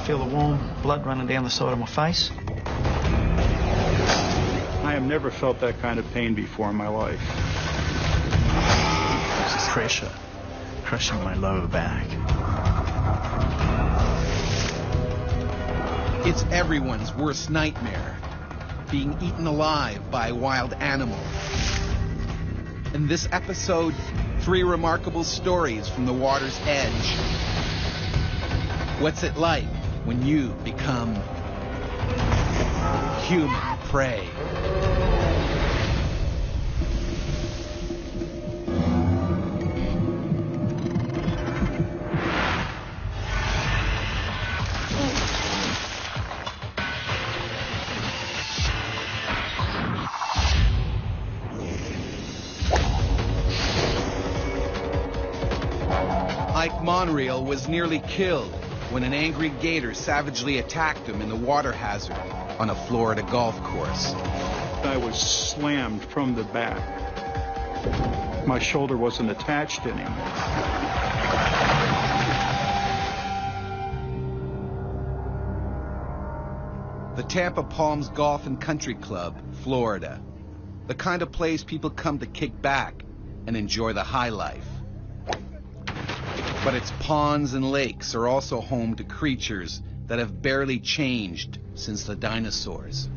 feel the warm blood running down the side of my face. I have never felt that kind of pain before in my life. There's pressure crushing my lower back. It's everyone's worst nightmare, being eaten alive by a wild animal. In this episode, 3 remarkable stories from the water's edge. What's it like when you become human prey? Ike Monreal was nearly killed when an angry gator savagely attacked him in the water hazard on a Florida golf course. I was slammed from the back. My shoulder wasn't attached anymore. The Tampa Palms Golf and Country Club, Florida. The kind of place people come to kick back and enjoy the high life. But its ponds and lakes are also home to creatures that have barely changed since the dinosaurs.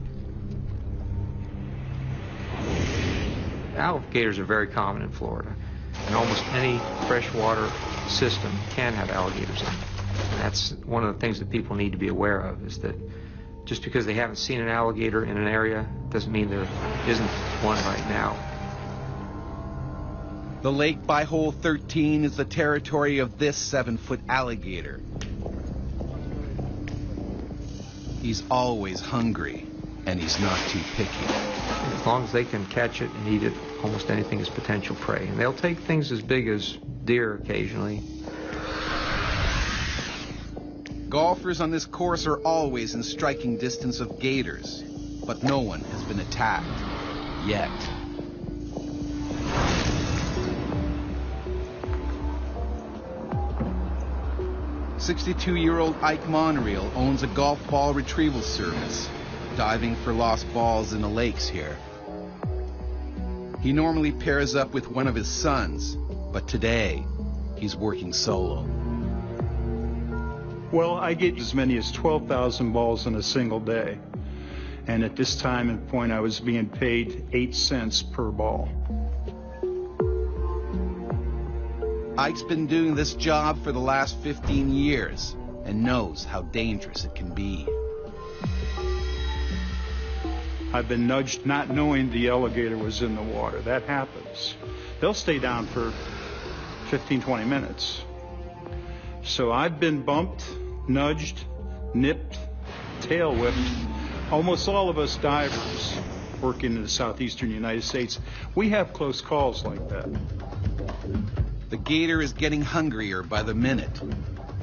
Alligators are very common in Florida, and almost any freshwater system can have alligators in it. And that's one of the things that people need to be aware of, is that just because they haven't seen an alligator in an area doesn't mean there isn't one right now. The lake by hole 13 is the territory of this 7-foot alligator. He's always hungry, and he's not too picky. As long as they can catch it and eat it, almost anything is potential prey. And they'll take things as big as deer occasionally. Golfers on this course are always in striking distance of gators, but no one has been attacked yet. "62-year-old Ike Monreal owns a golf ball retrieval service, diving for lost balls in the lakes here. He normally pairs up with one of his sons, but today he's working solo. Well, I get as many as 12,000 balls in a single day. And at this time and point, I was being paid 8 cents per ball. Ike's been doing this job for the last 15 years and knows how dangerous it can be. I've been nudged not knowing the alligator was in the water. That happens. They'll stay down for 15, 20 minutes. So I've been bumped, nudged, nipped, tail whipped. Almost all of us divers working in the southeastern United States, we have close calls like that. The gator is getting hungrier by the minute.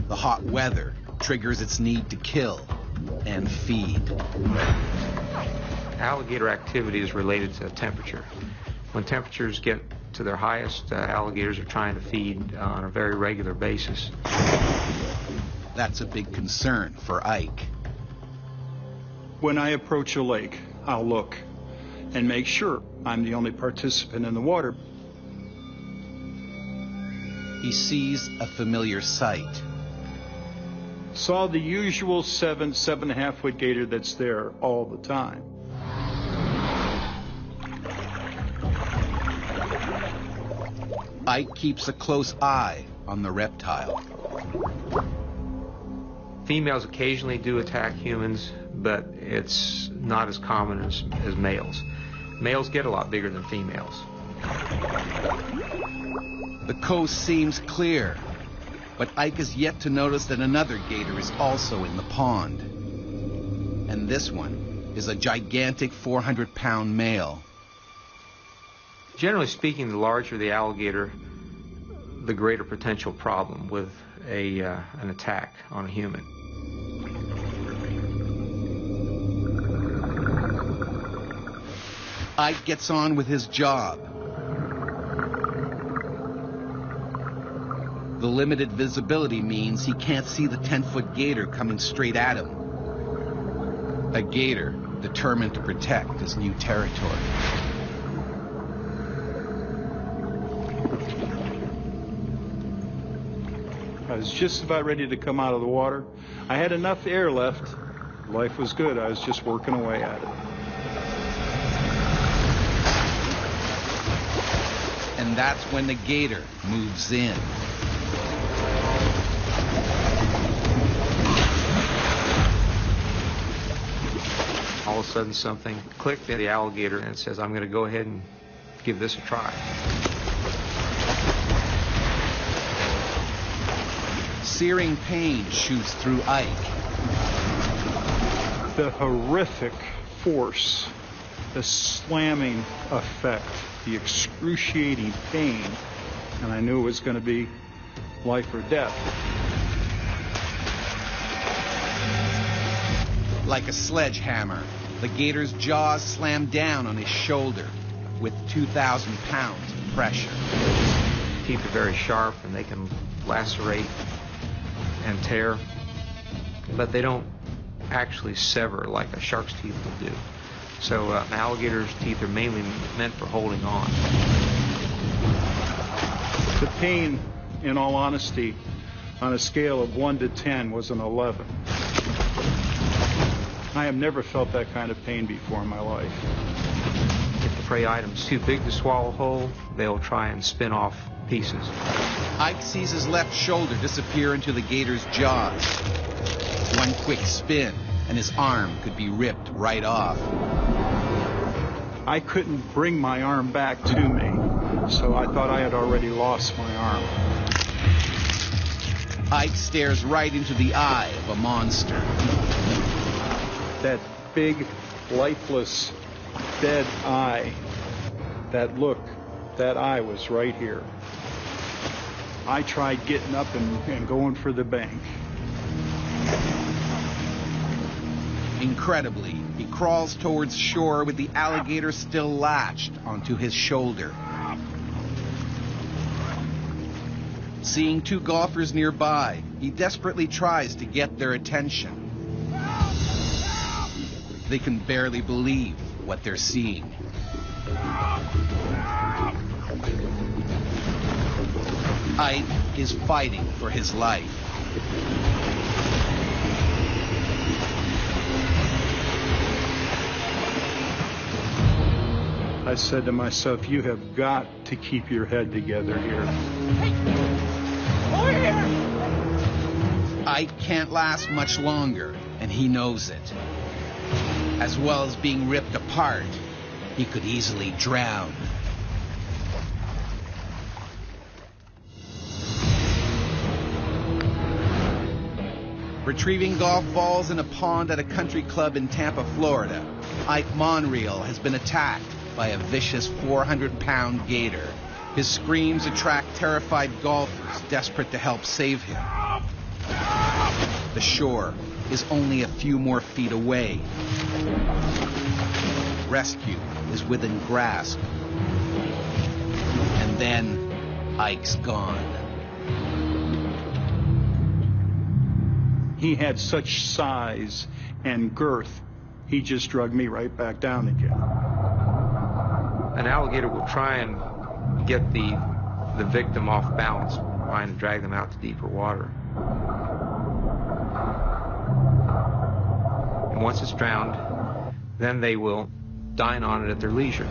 The hot weather triggers its need to kill and feed. Alligator activity is related to temperature. When temperatures get to their highest, alligators are trying to feed on a very regular basis. That's a big concern for Ike. When I approach a lake, I'll look and make sure I'm the only participant in the water. He sees a familiar sight. Saw the usual 7.5 foot gator that's there all the time. Ike keeps a close eye on the reptile. Females occasionally do attack humans, but it's not as common as males. Males get a lot bigger than females. The coast seems clear, but Ike has yet to notice that another gator is also in the pond. And this one is a gigantic 400-pound male. Generally speaking, the larger the alligator, the greater potential problem with an attack on a human. Ike gets on with his job. The limited visibility means he can't see the 10-foot gator coming straight at him. A gator determined to protect his new territory. I was just about ready to come out of the water. I had enough air left. Life was good. I was just working away at it. And that's when the gator moves in. All of a sudden something clicked at the alligator and it says, I'm going to go ahead and give this a try. Searing pain shoots through Ike. The horrific force, the slamming effect, the excruciating pain, and I knew it was going to be life or death. Like a sledgehammer, the gator's jaws slammed down on his shoulder with 2,000 pounds of pressure. Teeth are very sharp and they can lacerate and tear, but they don't actually sever like a shark's teeth will do. So an alligator's teeth are mainly meant for holding on. The pain, in all honesty, on a scale of 1 to 10 was an 11. I have never felt that kind of pain before in my life. If the prey item's too big to swallow whole, they'll try and spin off pieces. Ike sees his left shoulder disappear into the gator's jaws. One quick spin, and his arm could be ripped right off. I couldn't bring my arm back to me, so I thought I had already lost my arm. Ike stares right into the eye of a monster. That big, lifeless, dead eye, that look, that eye was right here. I tried getting up and going for the bank. Incredibly, he crawls towards shore with the alligator still latched onto his shoulder. Seeing two golfers nearby, he desperately tries to get their attention. They can barely believe what they're seeing. Ike is fighting for his life. I said to myself, you have got to keep your head together here. Over here! Ike can't last much longer, and he knows it. As well as being ripped apart, he could easily drown. Retrieving golf balls in a pond at a country club in Tampa, Florida, Ike Monreal has been attacked by a vicious 400-pound gator. His screams attract terrified golfers desperate to help save him. The shore is only a few more feet away. Rescue is within grasp. And then Ike's gone. He had such size and girth, he just dragged me right back down again. An alligator will try and get the victim off balance, trying to drag them out to deeper water. And once it's drowned, then they will dine on it at their leisure.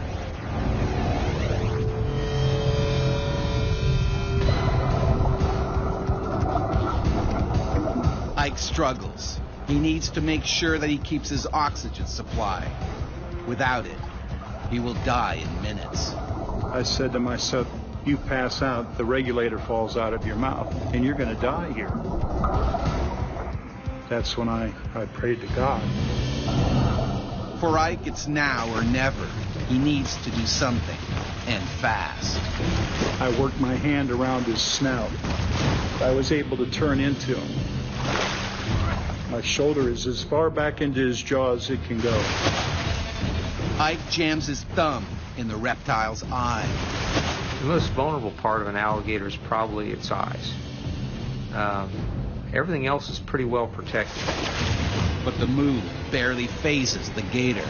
Ike struggles. He needs to make sure that he keeps his oxygen supply. Without it, he will die in minutes. I said to myself, you pass out, the regulator falls out of your mouth, and you're going to die here. That's when I prayed to God. For Ike, it's now or never. He needs to do something, and fast. I worked my hand around his snout. I was able to turn into him. My shoulder is as far back into his jaw as it can go. Ike jams his thumb in the reptile's eye. The most vulnerable part of an alligator is probably its eyes. Everything else is pretty well protected. But the move barely phases the gator.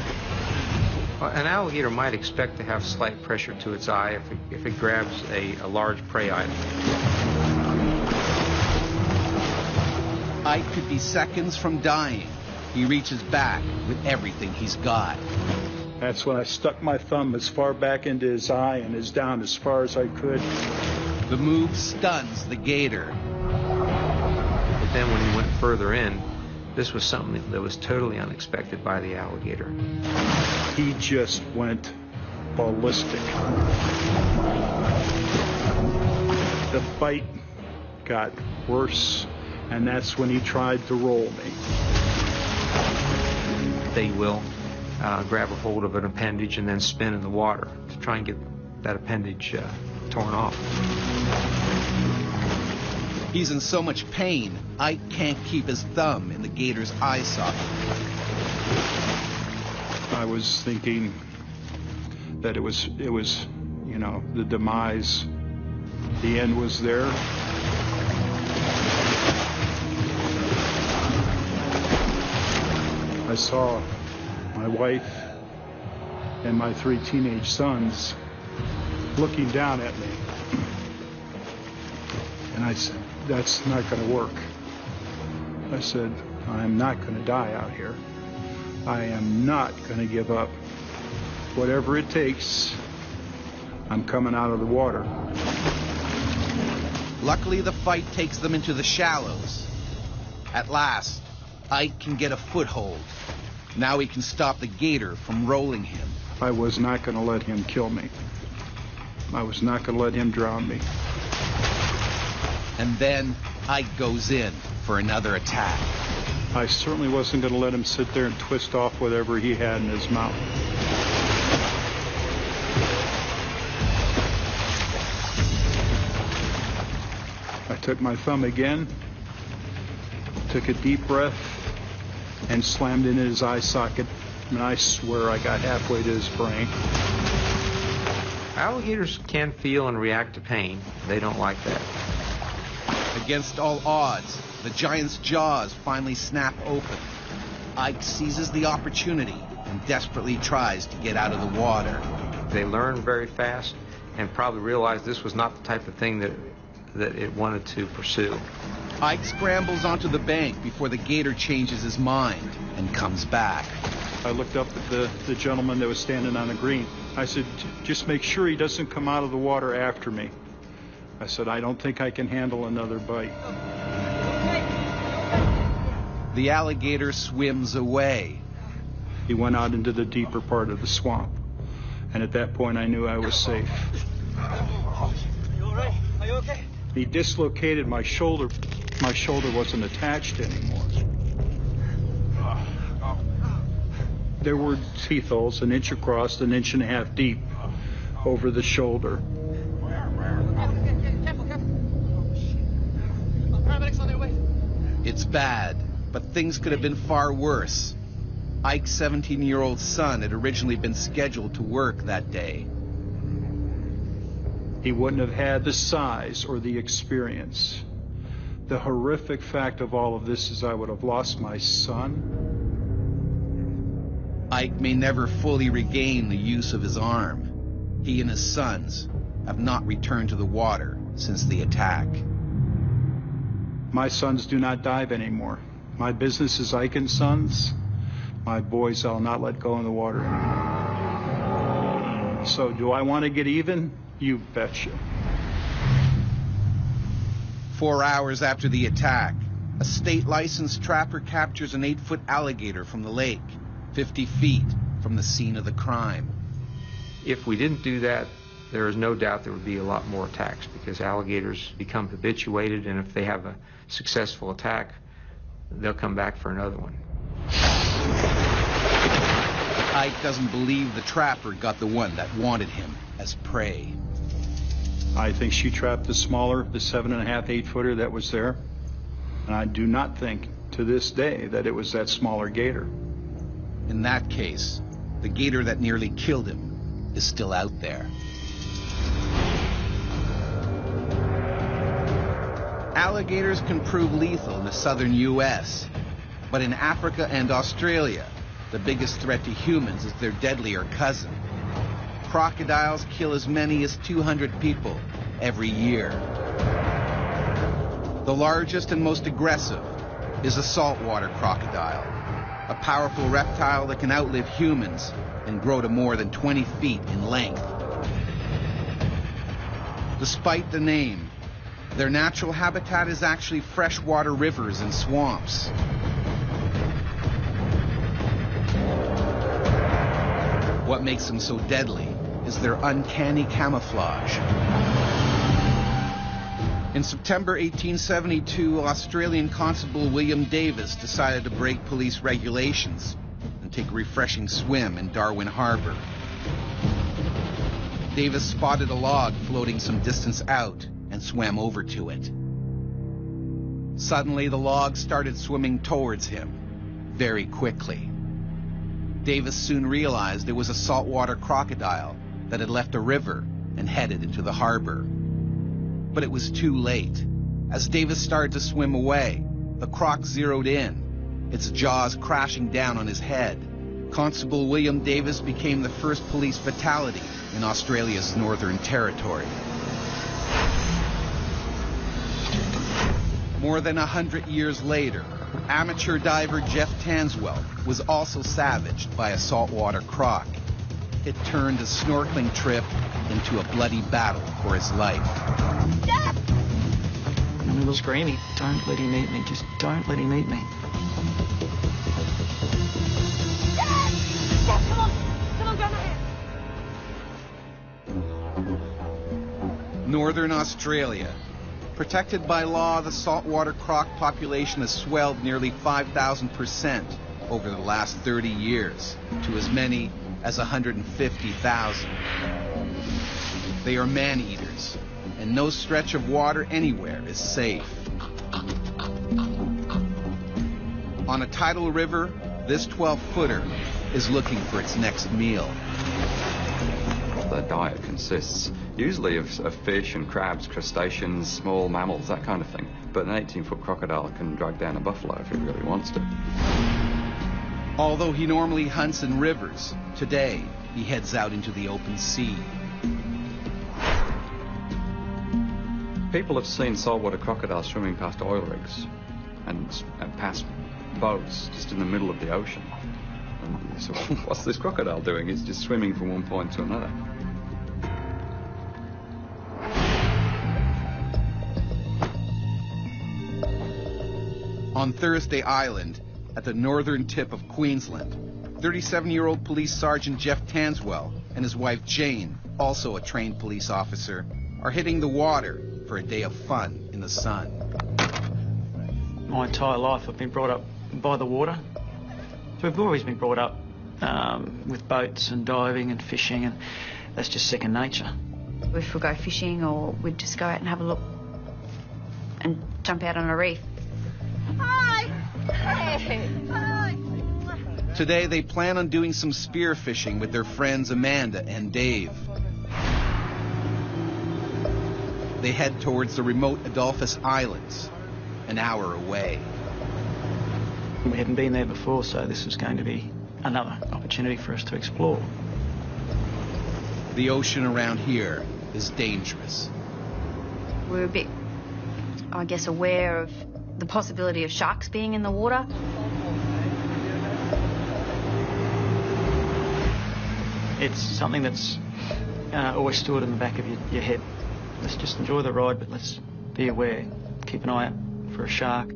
An alligator might expect to have slight pressure to its eye if it grabs a large prey item. Ike could be seconds from dying. He reaches back with everything he's got. That's when I stuck my thumb as far back into his eye and as down as far as I could. The move stuns the gator. But then when he went further in, this was something that was totally unexpected by the alligator. He just went ballistic. The bite got worse, and that's when he tried to roll me. They will grab a hold of an appendage and then spin in the water to try and get that appendage torn off. He's in so much pain, Ike can't keep his thumb in the gator's eye socket. I was thinking that it was, you know, the demise. The end was there. I saw my wife and my 3 teenage sons looking down at me. And I said, that's not going to work. I said, I'm not going to die out here. I am not going to give up. Whatever it takes, I'm coming out of the water. Luckily, the fight takes them into the shallows. At last, Ike can get a foothold. Now he can stop the gator from rolling him. I was not going to let him kill me. I was not going to let him drown me. And then Ike goes in for another attack. I certainly wasn't going to let him sit there and twist off whatever he had in his mouth. I took my thumb again, took a deep breath, and slammed it in his eye socket, and I swear I got halfway to his brain. Alligators can feel and react to pain. They don't like that. Against all odds, the giant's jaws finally snap open. Ike seizes the opportunity and desperately tries to get out of the water. They learn very fast and probably realized this was not the type of thing that it wanted to pursue. Ike scrambles onto the bank before the gator changes his mind and comes back. I looked up at the gentleman that was standing on the green. I said, just make sure he doesn't come out of the water after me. I said, I don't think I can handle another bite. The alligator swims away. He went out into the deeper part of the swamp. And at that point, I knew I was safe. Are you all right? Are you okay? He dislocated my shoulder. My shoulder wasn't attached anymore. There were teeth holes 1 inch across, 1.5 inches deep over the shoulder. Paramedics on their way. It's bad, but things could have been far worse. Ike's 17-year-old son had originally been scheduled to work that day. He wouldn't have had the size or the experience. The horrific fact of all of this is I would have lost my son. Ike may never fully regain the use of his arm. He and his sons have not returned to the water since the attack. My sons do not dive anymore. My business is Ike and Sons. My boys I'll not let go in the water anymore. So do I want to get even? You betcha. 4 hours after the attack, a state-licensed trapper captures an 8-foot alligator from the lake, 50 feet from the scene of the crime. If we didn't do that, there is no doubt there would be a lot more attacks because alligators become habituated, and if they have a successful attack, they'll come back for another one. Ike doesn't believe the trapper got the one that wanted him as prey. I think she trapped the smaller, the 7.5, 8-footer that was there. And I do not think to this day that it was that smaller gator. In that case, the gator that nearly killed him is still out there. Alligators can prove lethal in the southern U.S., but in Africa and Australia, the biggest threat to humans is their deadlier cousin. Crocodiles kill as many as 200 people every year. The largest and most aggressive is a saltwater crocodile, a powerful reptile that can outlive humans and grow to more than 20 feet in length. Despite the name, their natural habitat is actually freshwater rivers and swamps. What makes them so deadly is their uncanny camouflage. In September 1872, Australian Constable William Davis decided to break police regulations and take a refreshing swim in Darwin Harbour. Davis spotted a log floating some distance out and swam over to it. Suddenly, the log started swimming towards him, very quickly. Davis soon realized it was a saltwater crocodile that had left a river and headed into the harbor. But it was too late. As Davis started to swim away, the croc zeroed in, its jaws crashing down on his head. Constable William Davis became the first police fatality in Australia's Northern Territory. More than 100 years later, amateur diver Jeff Tanswell was also savaged by a saltwater croc. It turned a snorkeling trip into a bloody battle for his life. And he was screaming, "Don't let him eat me, just don't let him eat me." Come on, grab my hand. Northern Australia. Protected by law, the saltwater croc population has swelled nearly 5,000% over the last 30 years to as many as 150,000. They are man-eaters, and no stretch of water anywhere is safe. On a tidal river, this 12-footer is looking for its next meal. Their diet consists usually of fish and crabs, crustaceans, small mammals, that kind of thing. But an 18-foot crocodile can drag down a buffalo if it really wants to. Although he normally hunts in rivers, today he heads out into the open sea. People have seen saltwater crocodiles swimming past oil rigs and past boats just in the middle of the ocean. And so what's this crocodile doing? It's just swimming from one point to another. On Thursday Island, at the northern tip of Queensland, 37-year-old police sergeant Jeff Tanswell and his wife Jane, also a trained police officer, are hitting the water for a day of fun in the sun. My entire life I've been brought up by the water. So we've always been brought up with boats and diving and fishing, and that's just second nature. If we go fishing, or we'd just go out and have a look and jump out on a reef. Hi! Hey! Hi! Today they plan on doing some spearfishing with their friends Amanda and Dave. They head towards the remote Adolphus Islands, an hour away. We hadn't been there before, so this was going to be another opportunity for us to explore. The ocean around here is dangerous. We're a bit, I guess, aware of the possibility of sharks being in the water. It's something that's always stored in the back of your head. Let's just enjoy the ride, but let's be aware. Keep an eye out for a shark.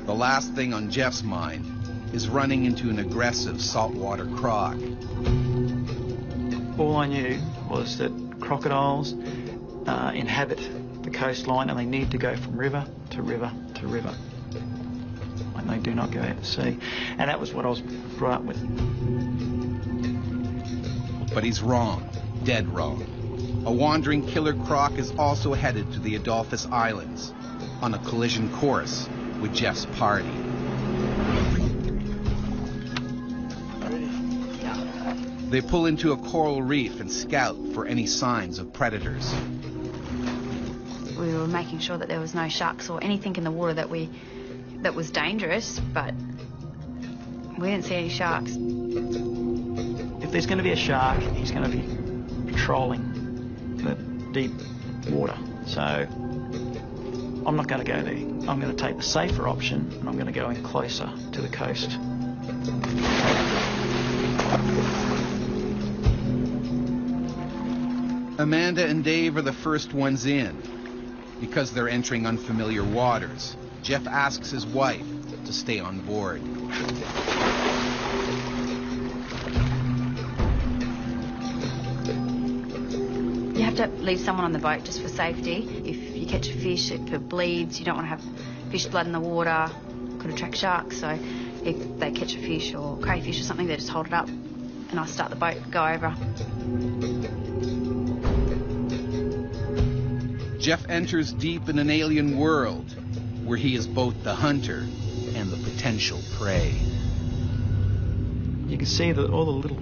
The last thing on Jeff's mind is running into an aggressive saltwater croc. All I knew was that crocodiles inhabit the coastline, and they need to go from river to river to river. And they do not go out to sea. And that was what I was brought up with. But he's wrong, dead wrong. A wandering killer croc is also headed to the Adolphus Islands on a collision course with Jeff's party. They pull into a coral reef and scout for any signs of predators. We were were making sure that there was no sharks or anything in the water that was dangerous, but we didn't see any sharks. If there's going to be a shark, he's going to be patrolling the deep water. So I'm not going to go there. I'm going to take the safer option, and I'm going to go in closer to the coast. Amanda and Dave are the first ones in. Because they're entering unfamiliar waters, Jeff asks his wife to stay on board. You have to leave someone on the boat just for safety. If you catch a fish, if it bleeds, you don't want to have fish blood in the water. Could attract sharks, so if they catch a fish or crayfish or something, they just hold it up and I start the boat, go over. Jeff enters deep in an alien world where he is both the hunter and the potential prey. You can see all the little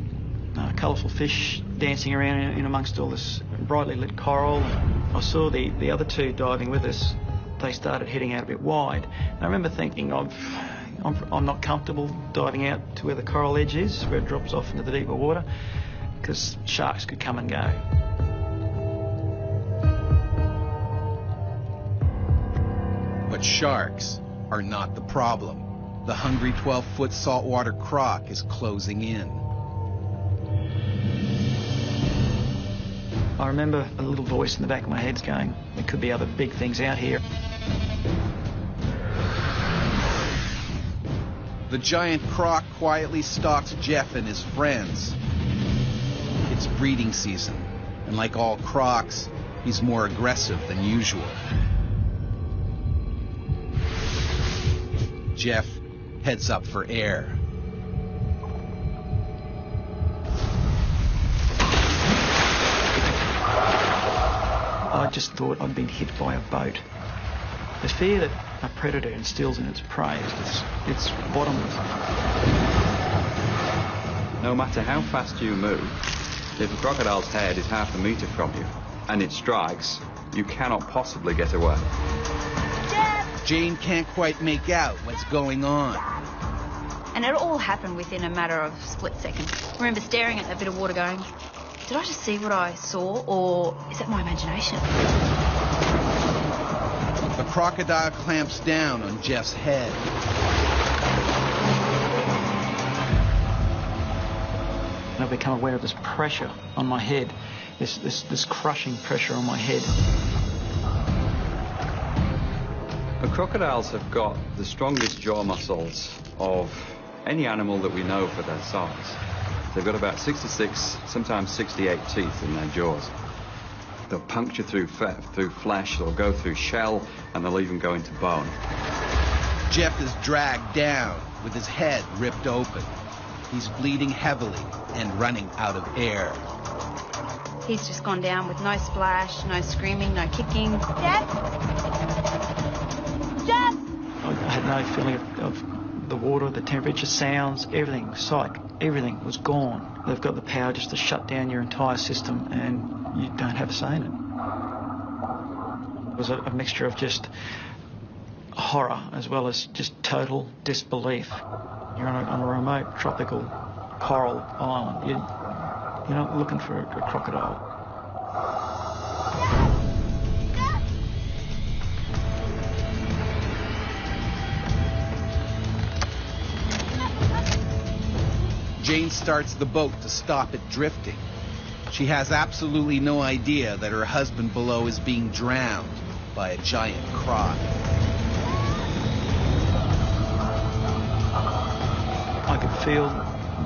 colourful fish dancing around in amongst all this brightly lit coral. I saw the other two diving with us. They started heading out a bit wide. And I remember thinking, I'm not comfortable diving out to where the coral edge is, where it drops off into the deeper water, because sharks could come and go. But sharks are not the problem. The hungry 12-foot saltwater croc is closing in. I remember a little voice in the back of my head going, there could be other big things out here. The giant croc quietly stalks Jeff and his friends. It's breeding season, and like all crocs, he's more aggressive than usual. Jeff heads up for air. I just thought I'd been hit by a boat. The fear that a predator instills in its prey, it's bottomless. No matter how fast you move, if a crocodile's head is half a metre from you and it strikes, you cannot possibly get away. Jane can't quite make out what's going on. And it all happened within a matter of a split second. I remember staring at that bit of water going, did I just see what I saw, or is that my imagination? The crocodile clamps down on Jeff's head. And I've become aware of this pressure on my head, this crushing pressure on my head. The crocodiles have got the strongest jaw muscles of any animal that we know for their size. They've got about 66, sometimes 68 teeth in their jaws. They'll puncture through flesh, they'll go through shell, and they'll even go into bone. Jeff is dragged down with his head ripped open. He's bleeding heavily and running out of air. He's just gone down with no splash, no screaming, no kicking. Jeff! Jeff! I had no feeling of the water, the temperature, sounds, everything, sight, everything was gone. They've got the power just to shut down your entire system and you don't have a say in it. It was a mixture of just horror as well as just total disbelief. You're on a remote tropical coral island. You're not looking for a crocodile. Jane starts the boat to stop it drifting. She has absolutely no idea that her husband below is being drowned by a giant croc. I could feel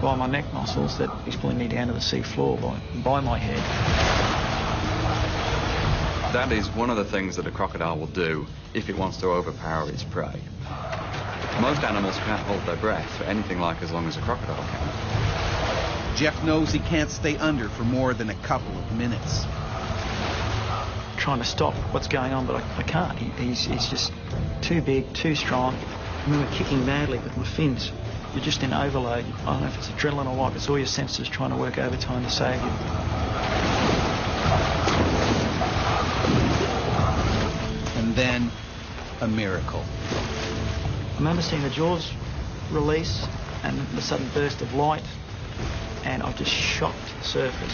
by my neck muscles that he's pulling me down to the sea floor by my head. That is one of the things that a crocodile will do if it wants to overpower its prey. Most animals can't hold their breath for anything like as long as a crocodile can. Jeff knows he can't stay under for more than a couple of minutes. Trying to stop what's going on, but I can't. He's just too big, too strong. I remember kicking madly with my fins. You're just in overload. I don't know if it's adrenaline or what. It's all your senses trying to work overtime to save you. And then, a miracle. I remember seeing the jaws release and the sudden burst of light, and I just shot to the surface.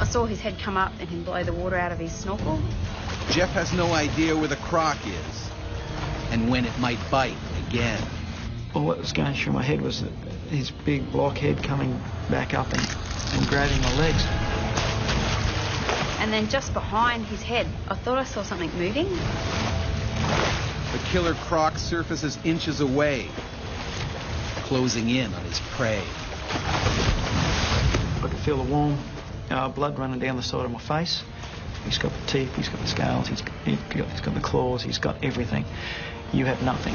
I saw his head come up and him blow the water out of his snorkel. Jeff has no idea where the croc is and when it might bite again. Well, what was going through my head was his big block head coming back up and grabbing my legs. And then just behind his head, I thought I saw something moving. The killer croc surfaces inches away, closing in on his prey. I could feel the warm blood running down the side of my face. He's got the teeth, he's got the scales, he's got the claws, he's got everything. You have nothing.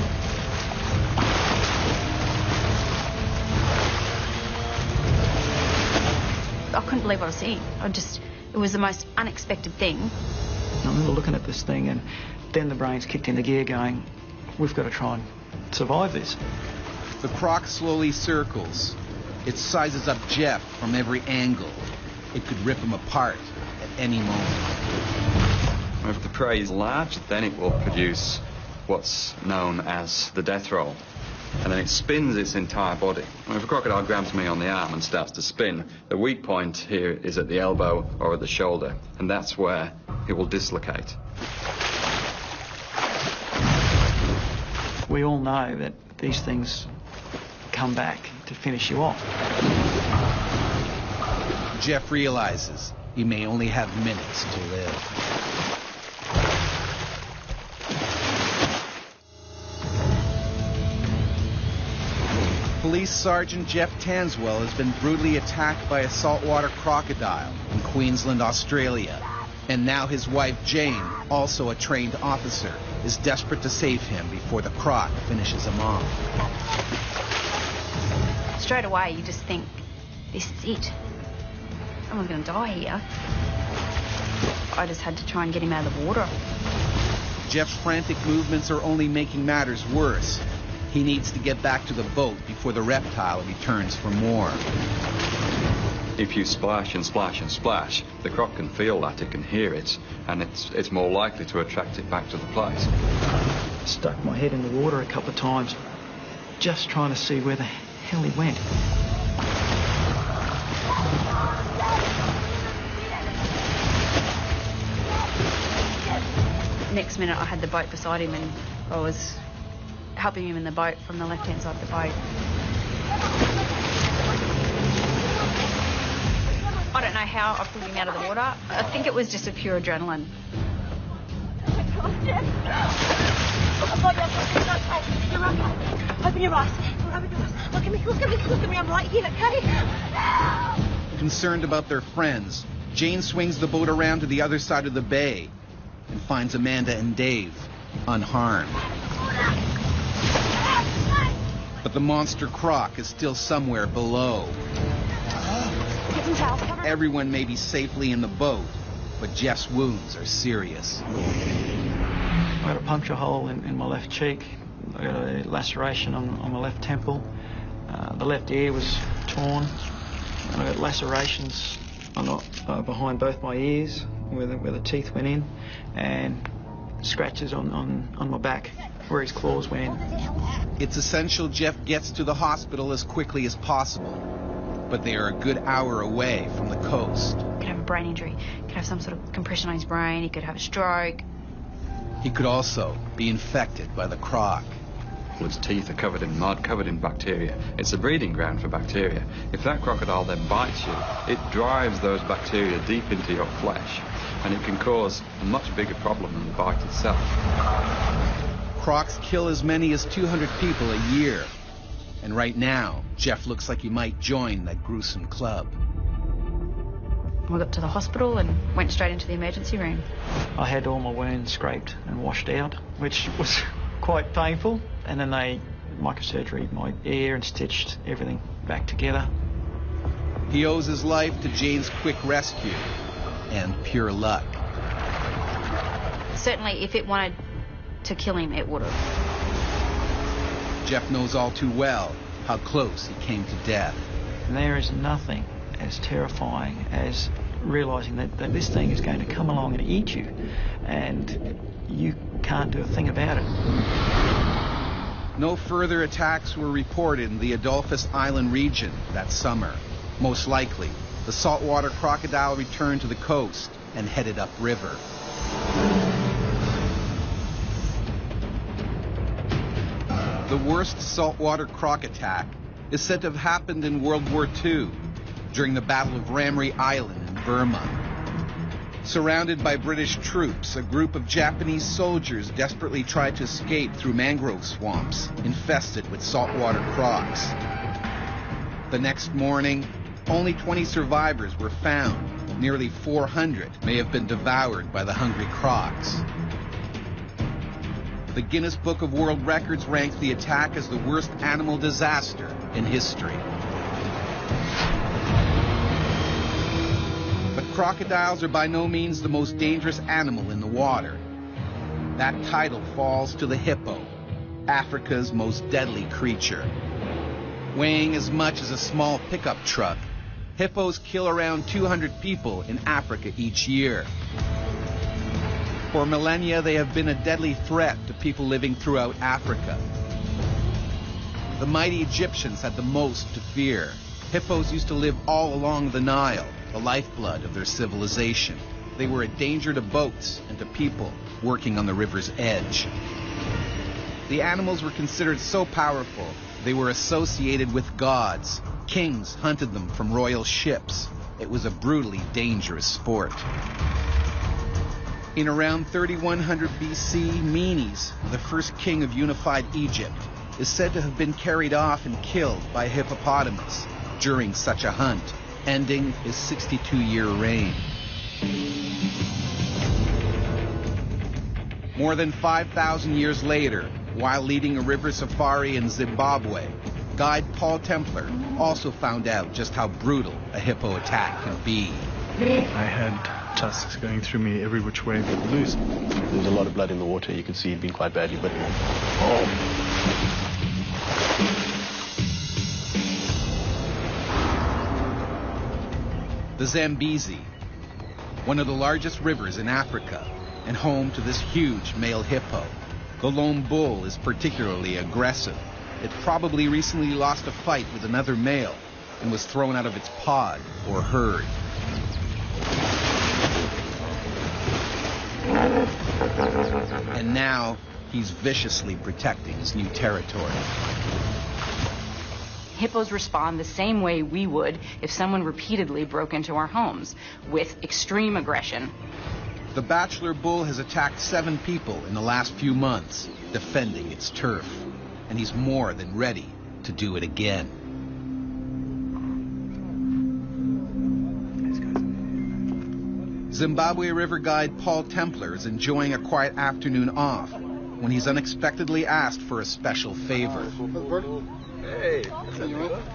I couldn't believe what I was seeing. It was the most unexpected thing. I remember looking at this thing, and then the brains kicked into gear going, we've got to try and survive this. The croc slowly circles. It sizes up Jeff from every angle. It could rip him apart at any moment. If the prey is large, then it will produce what's known as the death roll. And then it spins its entire body. If a crocodile grabs me on the arm and starts to spin, the weak point here is at the elbow or at the shoulder, and that's where it will dislocate. We all know that these things come back to finish you off. Jeff realizes he may only have minutes to live. Police Sergeant Jeff Tanswell has been brutally attacked by a saltwater crocodile in Queensland, Australia. And now his wife, Jane, also a trained officer, is desperate to save him before the croc finishes him off. Straight away, you just think, this is it. Someone's going to die here. I just had to try and get him out of the water. Jeff's frantic movements are only making matters worse. He needs to get back to the boat before the reptile returns for more. If you splash and splash and splash, the croc can feel that, it can hear it, and it's more likely to attract it back to the place. I stuck my head in the water a couple of times, just trying to see where the hell he went. Next minute, I had the boat beside him and I was helping him in the boat from the left-hand side of the boat. I don't know how I pulled him out of the water. I think it was just a pure adrenaline. Oh, Jeff. You're okay. Open your eyes. Open your eyes. Look at me. Look at me. Look at me. I'm right here, okay? Concerned about their friends, Jane swings the boat around to the other side of the bay and finds Amanda and Dave unharmed. But the monster croc is still somewhere below. Everyone may be safely in the boat, but Jeff's wounds are serious. I got a puncture hole in my left cheek. I got a laceration on my left temple. The left ear was torn. And I got lacerations behind both my ears where the teeth went in, and scratches on my back where his claws went in. It's essential Jeff gets to the hospital as quickly as possible, but they are a good hour away from the coast. He could have a brain injury. He could have some sort of compression on his brain. He could have a stroke. He could also be infected by the croc. Its teeth are covered in mud, covered in bacteria. It's a breeding ground for bacteria. If that crocodile then bites you, it drives those bacteria deep into your flesh, and it can cause a much bigger problem than the bite itself. Crocs kill as many as 200 people a year. And right now, Jeff looks like he might join that gruesome club. We got to the hospital and went straight into the emergency room. I had all my wounds scraped and washed out, which was quite painful. And then they microsurgery my ear and stitched everything back together. He owes his life to Jane's quick rescue and pure luck. Certainly, if it wanted to kill him, it would have. Jeff knows all too well how close he came to death. And there is nothing as terrifying as realising that this thing is going to come along and eat you, and you can't do a thing about it. No further attacks were reported in the Adolphus Island region that summer. Most likely, the saltwater crocodile returned to the coast and headed upriver. The worst saltwater croc attack is said to have happened in World War II during the Battle of Ramree Island in Burma. Surrounded by British troops, a group of Japanese soldiers desperately tried to escape through mangrove swamps infested with saltwater crocs. The next morning, only 20 survivors were found. Nearly 400 may have been devoured by the hungry crocs. The Guinness Book of World Records ranks the attack as the worst animal disaster in history. But crocodiles are by no means the most dangerous animal in the water. That title falls to the hippo, Africa's most deadly creature. Weighing as much as a small pickup truck, hippos kill around 200 people in Africa each year. For millennia, they have been a deadly threat to people living throughout Africa. The mighty Egyptians had the most to fear. Hippos used to live all along the Nile, the lifeblood of their civilization. They were a danger to boats and to people working on the river's edge. The animals were considered so powerful, they were associated with gods. Kings hunted them from royal ships. It was a brutally dangerous sport. In around 3100 BC, Menes, the first king of unified Egypt, is said to have been carried off and killed by a hippopotamus during such a hunt, ending his 62-year reign. More than 5,000 years later, while leading a river safari in Zimbabwe, guide Paul Templar also found out just how brutal a hippo attack can be. I had tusks going through me every which way but loose. There was a lot of blood in the water. You could see he'd been quite badly bitten. The Zambezi, one of the largest rivers in Africa, and home to this huge male hippo. The lone bull is particularly aggressive. It probably recently lost a fight with another male and was thrown out of its pod or herd. And now he's viciously protecting his new territory. Hippos respond the same way we would if someone repeatedly broke into our homes, with extreme aggression. The bachelor bull has attacked 7 people in the last few months, defending its turf. And he's more than ready to do it again. Zimbabwe River guide Paul Templar is enjoying a quiet afternoon off when he's unexpectedly asked for a special favor. Hey,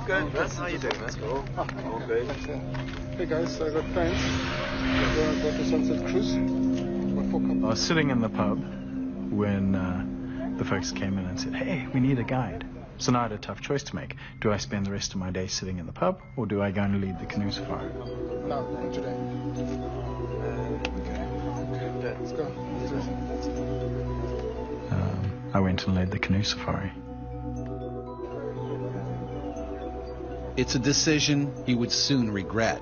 good. That's how you doing. That's cool. Okay. Hey guys, I got plans. We're going to Sunset Cruise. I was sitting in the pub when the folks came in and said, hey, we need a guide. So now I had a tough choice to make. Do I spend the rest of my day sitting in the pub, or do I go and lead the canoe safari? No, today. Let's go. I went and led the canoe safari. It's a decision he would soon regret.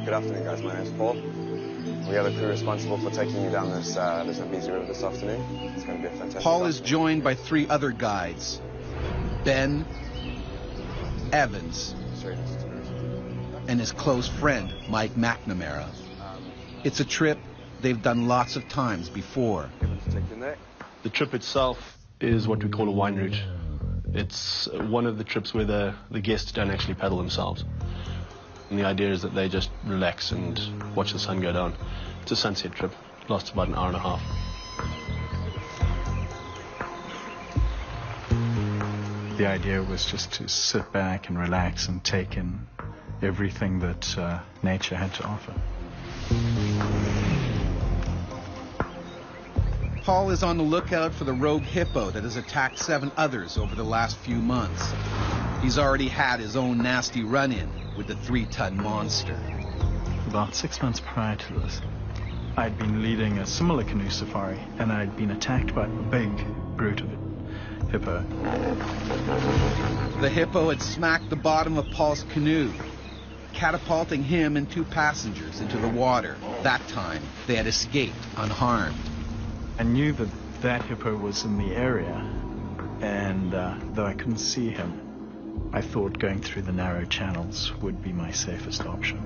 Good afternoon, guys. My name's Paul. We are the crew responsible for taking you down this Zambezi River this afternoon. It's going to be a fantastic Paul is joined by 3 other guides: Ben, Evans, and his close friend, Mike McNamara. It's a trip they've done lots of times before. The trip itself is what we call a wine route. It's one of the trips where the guests don't actually paddle themselves. And the idea is that they just relax and watch the sun go down. It's a sunset trip. It lasts about an hour and a half. The idea was just to sit back and relax and take in everything that nature had to offer. Paul is on the lookout for the rogue hippo that has attacked 7 others over the last few months. He's already had his own nasty run-in with the 3-ton monster. About 6 months prior to this, I'd been leading a similar canoe safari, and I'd been attacked by a big brute of a hippo. The hippo had smacked the bottom of Paul's canoe, catapulting him and 2 passengers into the water. That time, they had escaped unharmed. I knew that that hippo was in the area, and though I couldn't see him, I thought going through the narrow channels would be my safest option.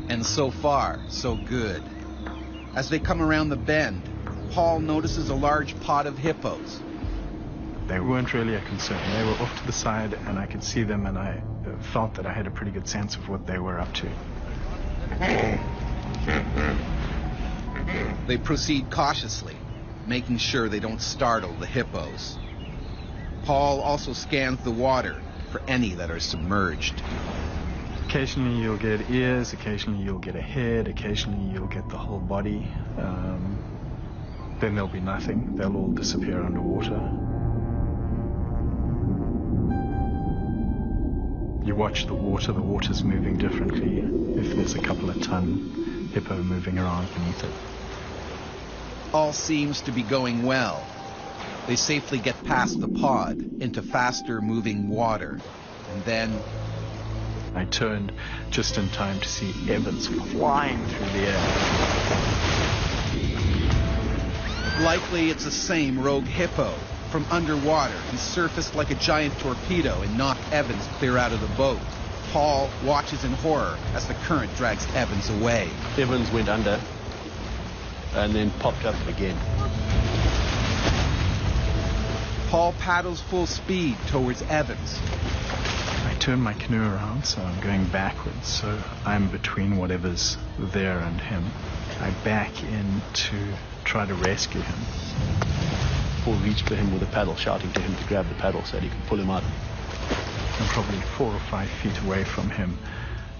And so far, so good. As they come around the bend, Paul notices a large pod of hippos. They weren't really a concern. They were off to the side, and I could see them, and I felt that I had a pretty good sense of what they were up to. They proceed cautiously, making sure they don't startle the hippos. Paul also scans the water for any that are submerged. Occasionally you'll get ears, occasionally you'll get a head, occasionally you'll get the whole body. Then there'll be nothing. They'll all disappear underwater. You watch the water's moving differently if there's a couple of ton hippo moving around beneath it. All seems to be going well. They safely get past the pod into faster moving water. And then I turned just in time to see Evans flying through the air. Likely it's the same rogue hippo. From underwater, he surfaced like a giant torpedo and knocked Evans clear out of the boat. Paul watches in horror as the current drags Evans away. Evans went under and then popped up again. Paul paddles full speed towards Evans. I turn my canoe around, so I'm going backwards, so I'm between whatever's there and him. I back in to try to rescue him. Paul reached for him with a paddle, shouting to him to grab the paddle so that he could pull him out. I'm probably 4 or 5 feet away from him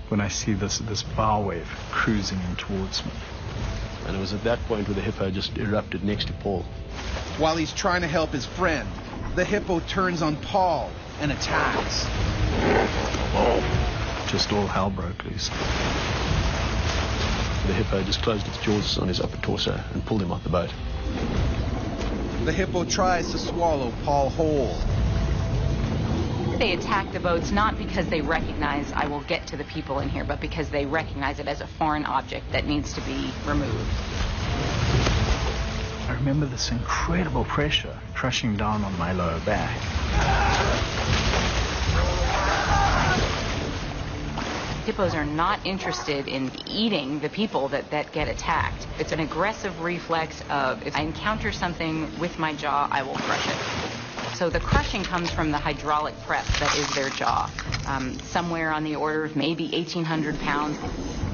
when I see this bow wave cruising in towards me. And it was at that point where the hippo just erupted next to Paul. While he's trying to help his friend, the hippo turns on Paul and attacks. Just all hell broke loose. The hippo just closed its jaws on his upper torso and pulled him off the boat. The hippo tries to swallow Paul whole. They attack the boats not because they recognize I will get to the people in here, but because they recognize it as a foreign object that needs to be removed. I remember this incredible pressure crushing down on my lower back. Hippos are not interested in eating the people that get attacked. It's an aggressive reflex of, if I encounter something with my jaw, I will crush it. So the crushing comes from the hydraulic press that is their jaw, somewhere on the order of maybe 1,800 pounds.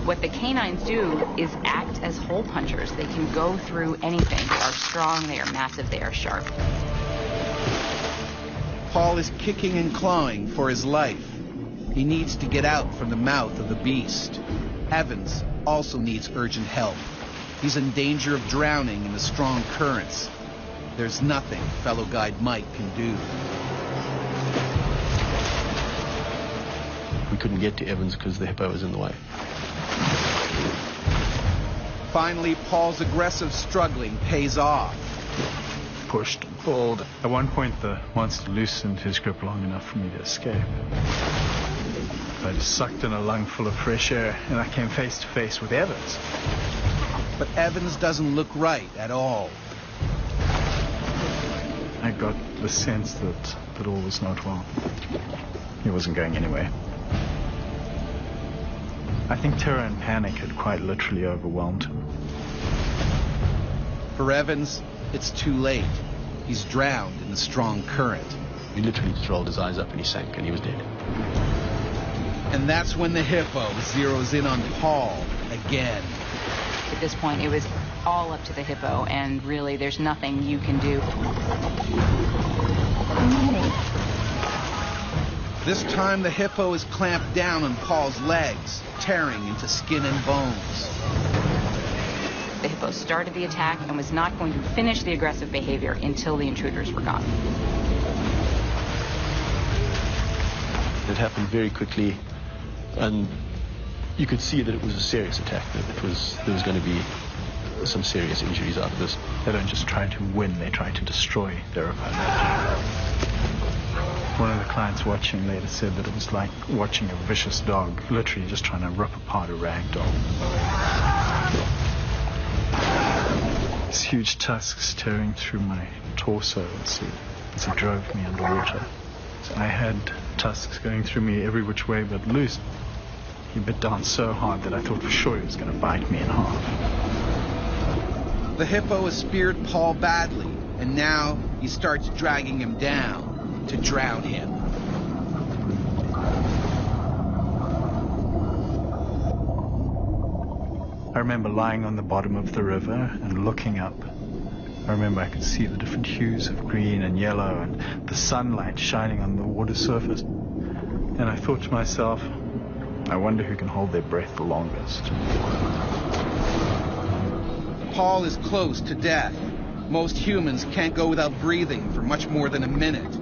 What the canines do is act as hole punchers. They can go through anything. They are strong, they are massive, they are sharp. Paul is kicking and clawing for his life. He needs to get out from the mouth of the beast. Evans also needs urgent help. He's in danger of drowning in the strong currents. There's nothing fellow guide Mike can do. We couldn't get to Evans because the hippo was in the way. Finally, Paul's aggressive struggling pays off. Pushed and pulled. At one point, the monster loosened his grip long enough for me to escape. I just sucked in a lung full of fresh air, and I came face to face with Evans. But Evans doesn't look right at all. I got the sense that all was not well. He wasn't going anywhere. I think terror and panic had quite literally overwhelmed him. For Evans, it's too late. He's drowned in the strong current. He literally just rolled his eyes up and he sank and he was dead. And that's when the hippo zeroes in on Paul again. At this point, it was all up to the hippo, and really there's nothing you can do. This time the hippo is clamped down on Paul's legs, tearing into skin and bones. The hippo started the attack and was not going to finish the aggressive behavior until the intruders were gone. It happened very quickly, and you could see that it was a serious attack, that there was going to be some serious injuries out of this. They don't just try to win, they try to destroy their opponent. One of the clients watching later said that it was like watching a vicious dog, literally just trying to rip apart a rag doll. These huge tusks tearing through my torso as it drove me underwater. So I had tusks going through me every which way but loose. He bit down so hard that I thought for sure he was going to bite me in half. The hippo has speared Paul badly, and now he starts dragging him down to drown him. I remember lying on the bottom of the river and looking up. I remember I could see the different hues of green and yellow and the sunlight shining on the water surface. And I thought to myself, I wonder who can hold their breath the longest. Paul is close to death. Most humans can't go without breathing for much more than a minute,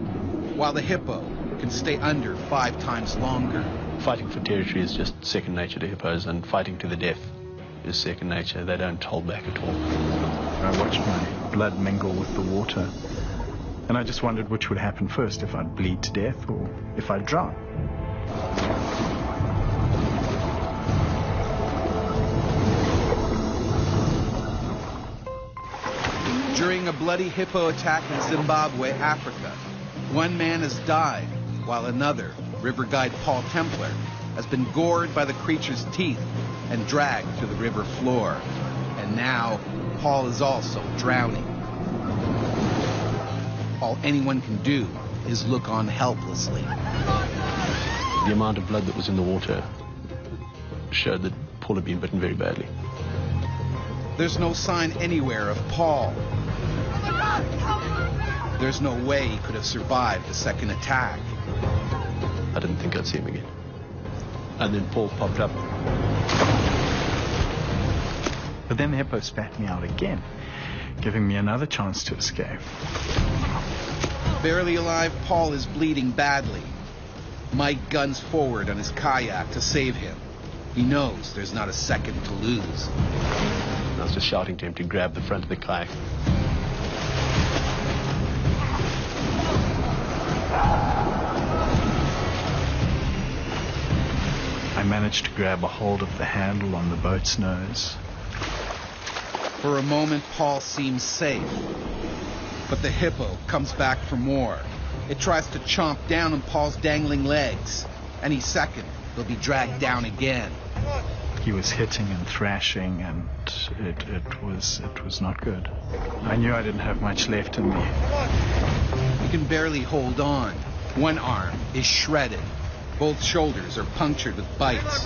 while the hippo can stay under 5 times longer. Fighting for territory is just second nature to hippos, and fighting to the death is second nature. They don't hold back at all. I watched my blood mingle with the water, and I just wondered which would happen first, if I'd bleed to death or if I'd drown. During a bloody hippo attack in Zimbabwe, Africa, one man has died, while another, river guide Paul Templar, has been gored by the creature's teeth and dragged to the river floor. And now, Paul is also drowning. All anyone can do is look on helplessly. The amount of blood that was in the water showed that Paul had been bitten very badly. There's no sign anywhere of Paul. There's no way he could have survived the second attack. I didn't think I'd see him again. And then Paul popped up. But then the hippo spat me out again, giving me another chance to escape. Barely alive, Paul is bleeding badly. Mike guns forward on his kayak to save him. He knows there's not a second to lose. I was just shouting to him to grab the front of the kayak. I managed to grab a hold of the handle on the boat's nose. For a moment, Paul seems safe. But the hippo comes back for more. It tries to chomp down on Paul's dangling legs. Any second, they'll be dragged down again. He was hitting and thrashing, and it was not good. I knew I didn't have much left in me. He can barely hold on. One arm is shredded. Both shoulders are punctured with bites.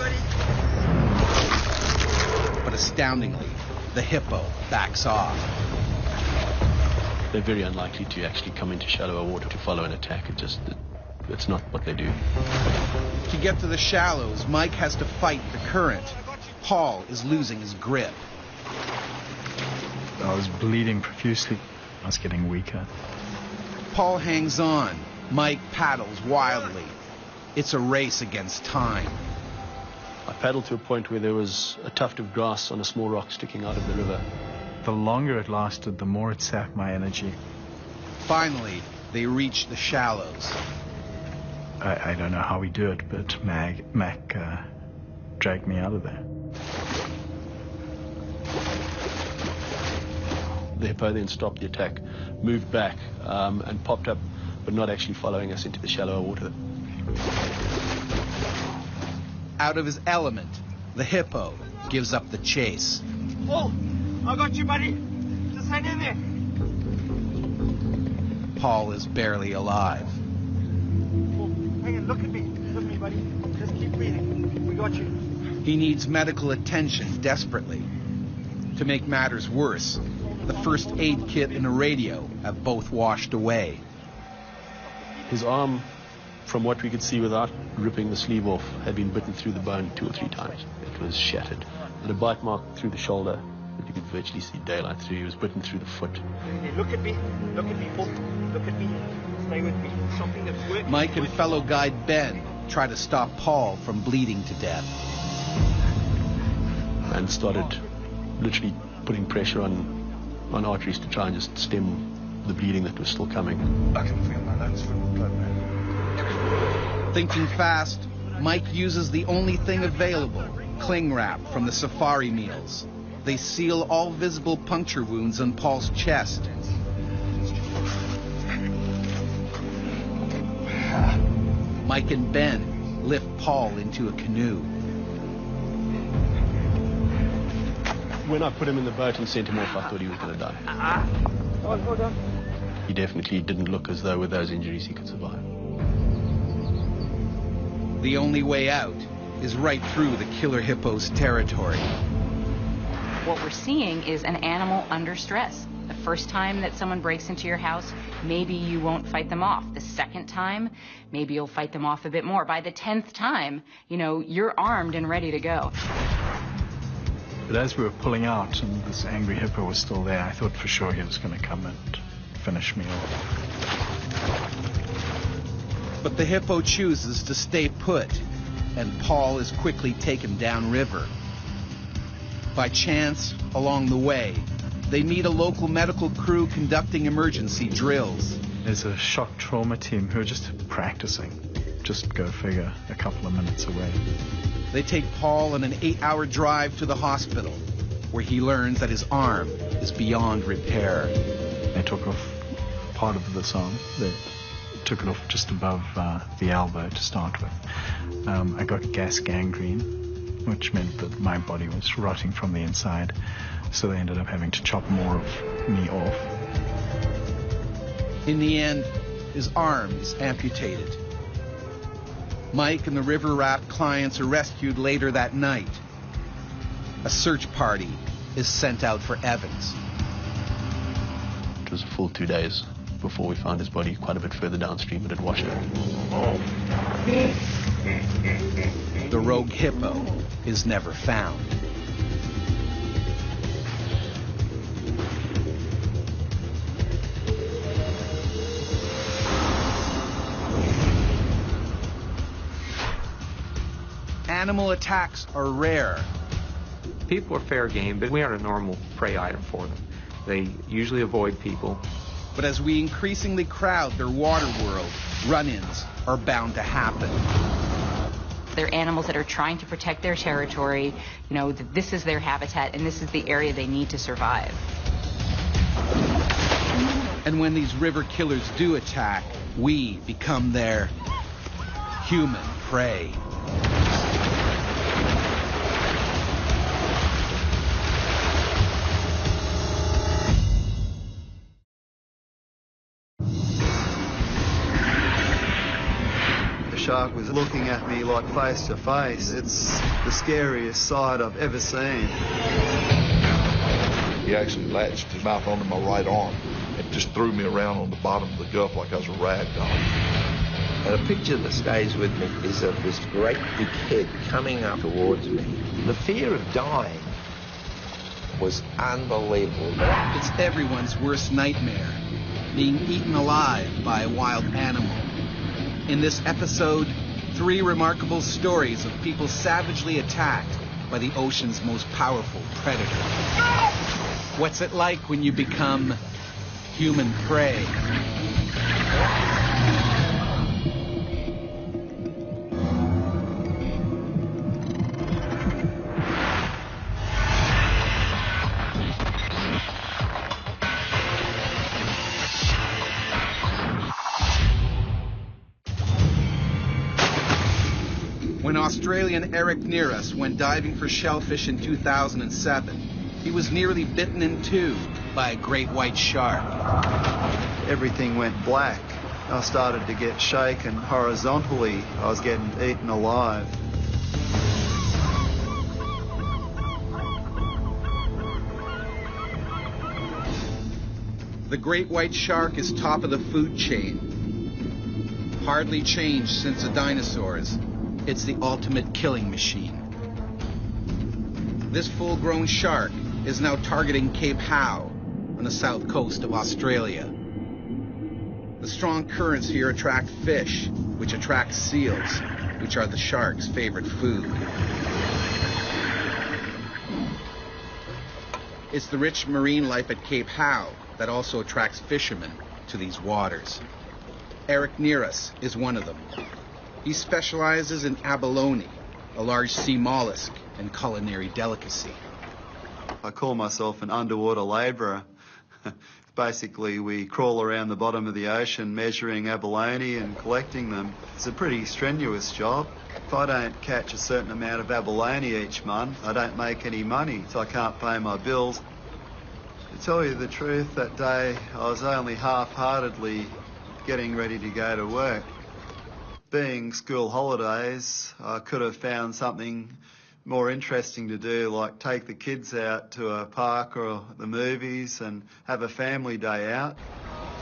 But astoundingly, the hippo backs off. They're very unlikely to actually come into shallower water to follow an attack. It's not what they do. To get to the shallows, Mike has to fight the current. Paul is losing his grip. I was bleeding profusely. I was getting weaker. Paul hangs on. Mike paddles wildly. It's a race against time. I paddled to a point where there was a tuft of grass on a small rock sticking out of the river. The longer it lasted, the more it sapped my energy. Finally, they reach the shallows. I don't know how we do it, but Mac dragged me out of there. The hippo then stopped the attack, moved back, and popped up, but not actually following us into the shallower water. Out of his element, the hippo gives up the chase. Oh, I got you, buddy. Just hang in there. Paul is barely alive. Oh, hang on, look at me. Look at me, buddy. Just keep breathing. We got you. He needs medical attention desperately. To make matters worse, the first aid kit and a radio have both washed away. His arm, from what we could see without ripping the sleeve off, had been bitten through the bone 2 or 3 times. It was shattered. And a bite mark through the shoulder that you could virtually see daylight through. He was bitten through the foot. Hey, look at me. Look at me, Paul. Look at me. Stay with me. Something that's working. Mike and fellow guide Ben try to stop Paul from bleeding to death. And started literally putting pressure on arteries to try and just stem the bleeding that was still coming. I can feel my lungs full of blood, man. Thinking fast, Mike uses the only thing available, cling wrap from the safari meals. They seal all visible puncture wounds on Paul's chest. Mike and Ben lift Paul into a canoe. When I put him in the boat and sent him off, I thought he was going to die. Hold on. He definitely didn't look as though with those injuries he could survive. The only way out is right through the killer hippo's territory. What we're seeing is an animal under stress. The first time that someone breaks into your house, maybe you won't fight them off. The second time, maybe you'll fight them off a bit more. By the 10th time, you're armed and ready to go. But as we were pulling out and this angry hippo was still there, I thought for sure he was going to come and finish me off. But the hippo chooses to stay put, and Paul is quickly taken downriver. By chance, along the way, they meet a local medical crew conducting emergency drills. There's a shock trauma team who are just practicing. Just go figure, a couple of minutes away. They take Paul on an 8-hour drive to the hospital, where he learns that his arm is beyond repair. They took off part of this arm. They took it off just above the elbow to start with. I got gas gangrene, which meant that my body was rotting from the inside. So they ended up having to chop more of me off. In the end, his arm is amputated. Mike and the river raft clients are rescued later that night. A search party is sent out for Evans. It was a full 2 days before we found his body quite a bit further downstream. It had washed out. The rogue hippo is never found. Animal attacks are rare. People are fair game, but we aren't a normal prey item for them. They usually avoid people. But as we increasingly crowd their water world, run-ins are bound to happen. They're animals that are trying to protect their territory, that this is their habitat and this is the area they need to survive. And when these river killers do attack, we become their human prey. The shark was looking at me like face to face. It's the scariest sight I've ever seen. He actually latched his mouth onto my right arm and just threw me around on the bottom of the Gulf like I was a rag doll. And a picture that stays with me is of this great big head coming up towards me. The fear of dying was unbelievable. It's everyone's worst nightmare, being eaten alive by a wild animal. In this episode, 3 remarkable stories of people savagely attacked by the ocean's most powerful predator. What's it like when you become human prey? When Australian Eric Nearus went diving for shellfish in 2007, he was nearly bitten in two by a great white shark. Everything went black. I started to get shaken horizontally. I was getting eaten alive. The great white shark is top of the food chain. Hardly changed since the dinosaurs. It's the ultimate killing machine. This full-grown shark is now targeting Cape Howe on the south coast of Australia. The strong currents here attract fish, which attract seals. which are the shark's favorite food. It's the rich marine life at Cape Howe that also attracts fishermen to these waters. Eric near us is one of them. He specializes in abalone, a large sea mollusk and culinary delicacy. I call myself an underwater labourer. Basically, we crawl around the bottom of the ocean measuring abalone and collecting them. It's a pretty strenuous job. If I don't catch a certain amount of abalone each month, I don't make any money, so I can't pay my bills. To tell you the truth, that day I was only half-heartedly getting ready to go to work. Being school holidays, I could have found something more interesting to do, like take the kids out to a park or the movies and have a family day out.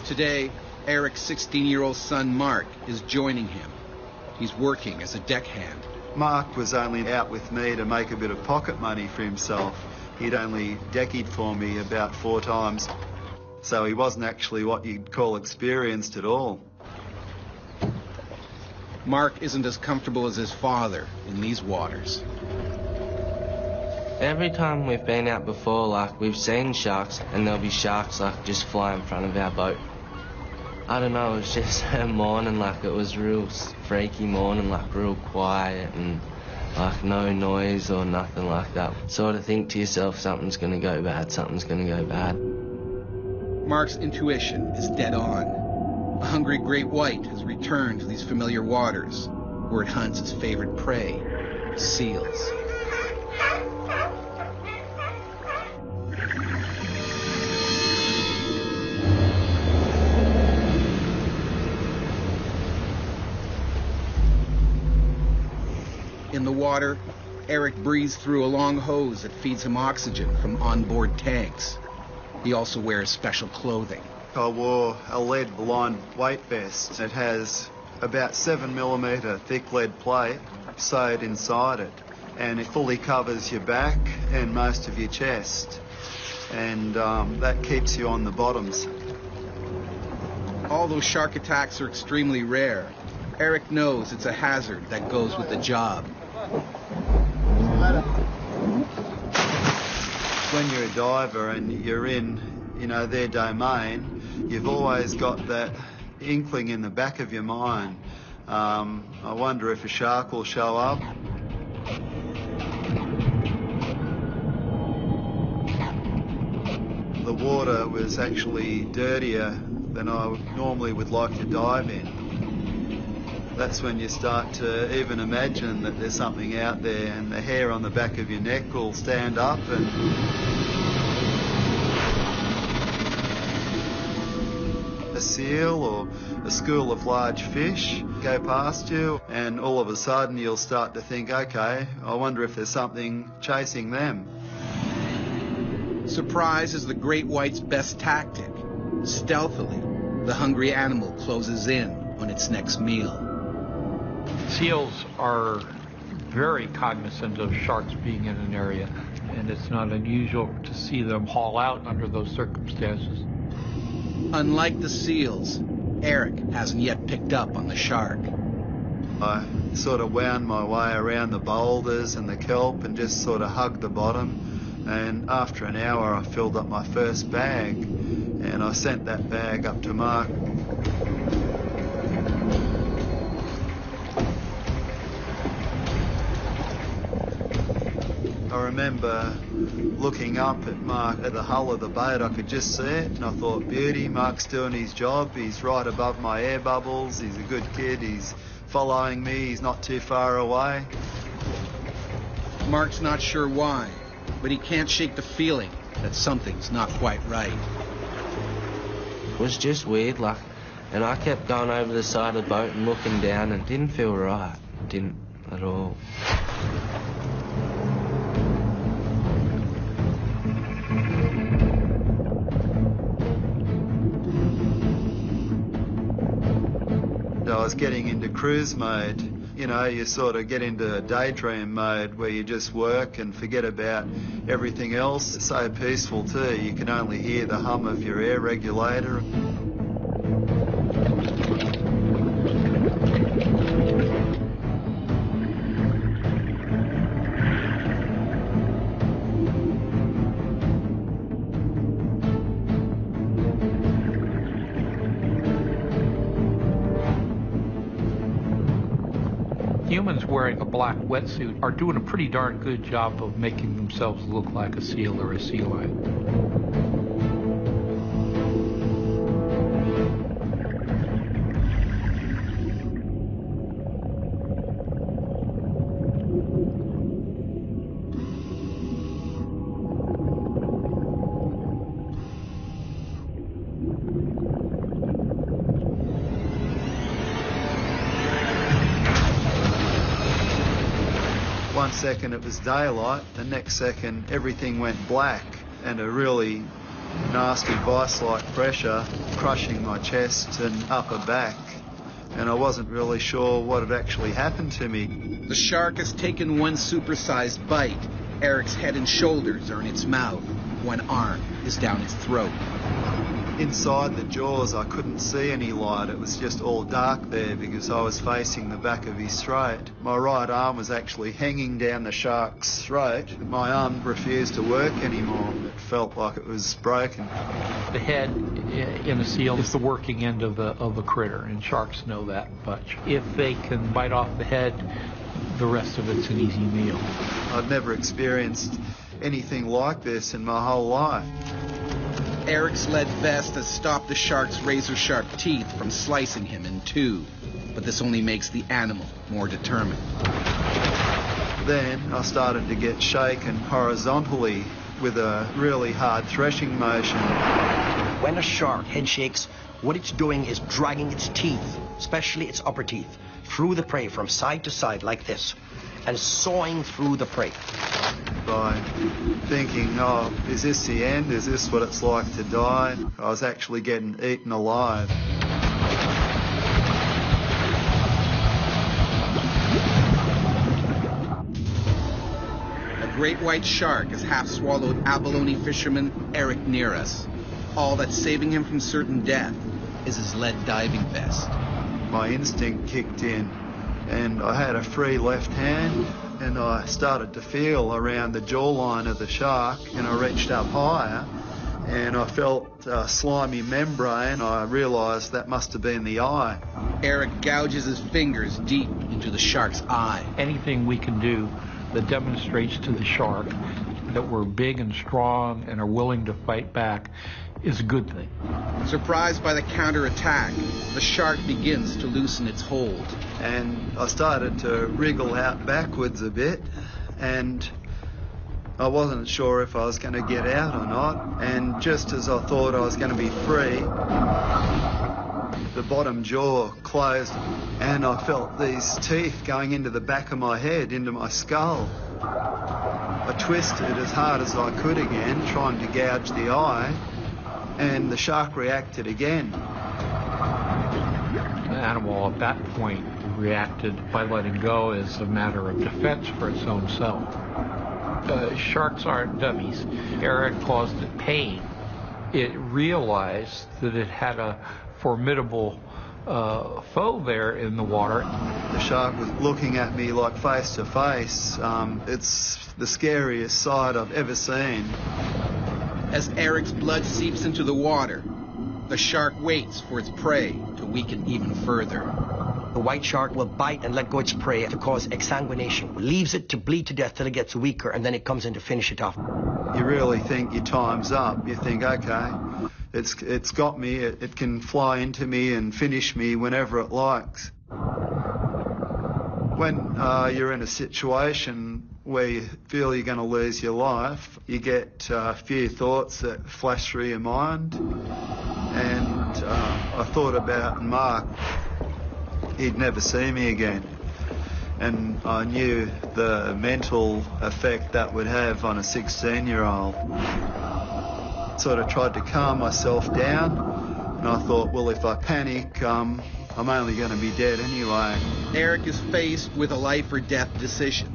Today, Eric's 16-year-old son Mark is joining him. He's working as a deckhand. Mark was only out with me to make a bit of pocket money for himself. He'd only deckied for me about 4 times, so he wasn't actually what you'd call experienced at all. Mark isn't as comfortable as his father in these waters. Every time we've been out before, like, we've seen sharks, and there'll be sharks, like, just fly in front of our boat. I don't know, it was just a morning, like, it was real freaky morning, like, real quiet and, like, no noise or nothing like that. Sort of think to yourself, something's gonna go bad, something's gonna go bad. Mark's intuition is dead on. A hungry great white has returned to these familiar waters, where it hunts its favorite prey, seals. In the water, Eric breathes through a long hose that feeds him oxygen from onboard tanks. He also wears special clothing. I wore a lead-lined weight vest. It has about 7mm thick lead plate sewed inside it, and it fully covers your back and most of your chest, and that keeps you on the bottoms. Although shark attacks are extremely rare, Eric knows it's a hazard that goes with the job. When you're a diver and you're in, their domain, you've always got that inkling in the back of your mind. I wonder if a shark will show up. The water was actually dirtier than I normally would like to dive in. That's when you start to even imagine that there's something out there, and the hair on the back of your neck will stand up, and a seal or a school of large fish go past you, and all of a sudden you'll start to think, okay, I wonder if there's something chasing them. Surprise is the great white's best tactic. Stealthily, the hungry animal closes in on its next meal. Seals are very cognizant of sharks being in an area, and it's not unusual to see them haul out under those circumstances. Unlike the seals, Eric hasn't yet picked up on the shark. I sort of wound my way around the boulders and the kelp and just sort of hugged the bottom, and after an hour I filled up my first bag, and I sent that bag up to Mark. I remember looking up at Mark at the hull of the boat. I could just see it, and I thought, beauty, Mark's doing his job. He's right above my air bubbles. He's a good kid. He's following me. He's not too far away. Mark's not sure why, but he can't shake the feeling that something's not quite right. It was just weird, like, and I kept going over the side of the boat and looking down, and it didn't feel right. It didn't at all. I was getting into cruise mode. You sort of get into daydream mode where you just work and forget about everything else. It's so peaceful too. You can only hear the hum of your air regulator. humans wearing a black wetsuit are doing a pretty darn good job of making themselves look like a seal or a sea lion. One second it was daylight, the next second everything went black, and a really nasty vice-like pressure crushing my chest and upper back, and I wasn't really sure what had actually happened to me. The shark has taken one supersized bite. Eric's head and shoulders are in its mouth. One arm is down its throat. Inside the jaws I couldn't see any light, it was just all dark there because I was facing the back of his throat. My right arm was actually hanging down the shark's throat. My arm refused to work anymore. It felt like it was broken. The head in a seal is the working end of a critter, and sharks know that much. If they can bite off the head, the rest of it's an easy meal. I'd never experienced anything like this in my whole life. Eric's lead vest has stopped the shark's razor-sharp teeth from slicing him in two, but this only makes the animal more determined. Then I started to get shaken horizontally with a really hard threshing motion. When a shark head shakes, what it's doing is dragging its teeth, especially its upper teeth, through the prey from side to side like this, and sawing through the prey. By thinking, oh, is this the end? Is this what it's like to die? I was actually getting eaten alive. A great white shark has half-swallowed abalone fisherman Eric near us. All that's saving him from certain death is his lead diving vest. My instinct kicked in, and I had a free left hand, and I started to feel around the jawline of the shark, and I reached up higher, and I felt a slimy membrane. I realised that must have been the eye. Eric gouges his fingers deep into the shark's eye. Anything we can do that demonstrates to the shark that we're big and strong and are willing to fight back is a good thing. Surprised by the counterattack, the shark begins to loosen its hold. And I started to wriggle out backwards a bit, and I wasn't sure if I was going to get out or not. And just as I thought I was going to be free, the bottom jaw closed, and I felt these teeth going into the back of my head, into my skull. I twisted as hard as I could again, trying to gouge the eye, and the shark reacted again. The animal at that point reacted by letting go as a matter of defense for its own self. Sharks aren't dummies. Eric caused it pain. It realized that it had a formidable foe there in the water. The shark was looking at me like face to face. It's the scariest sight I've ever seen. As Eric's blood seeps into the water, the shark waits for its prey to weaken even further. The white shark will bite and let go its prey to cause exsanguination, leaves it to bleed to death till it gets weaker, and then it comes in to finish it off. You really think your time's up. You think, okay, it's got me, it can fly into me and finish me whenever it likes. When you're in a situation where you feel you're going to lose your life, you get a few thoughts that flash through your mind. And I thought about Mark. He'd never see me again. And I knew the mental effect that would have on a 16-year-old. Sort of tried to calm myself down, and I thought, well, if I panic, I'm only going to be dead anyway. Eric is faced with a life or death decision.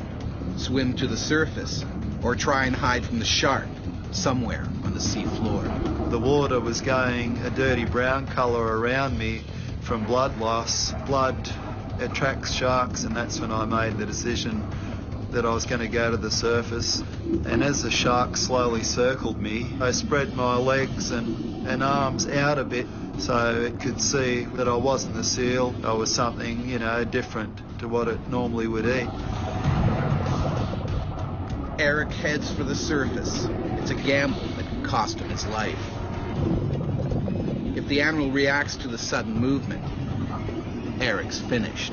Swim to the surface, or try and hide from the shark somewhere on the sea floor. The water was going a dirty brown colour around me from blood loss. Blood attracts sharks, and that's when I made the decision that I was going to go to the surface, and as the shark slowly circled me, I spread my legs and arms out a bit so it could see that I wasn't the seal. I was something, different to what it normally would eat. Eric heads for the surface. It's a gamble that could cost him his life. If the animal reacts to the sudden movement, Eric's finished.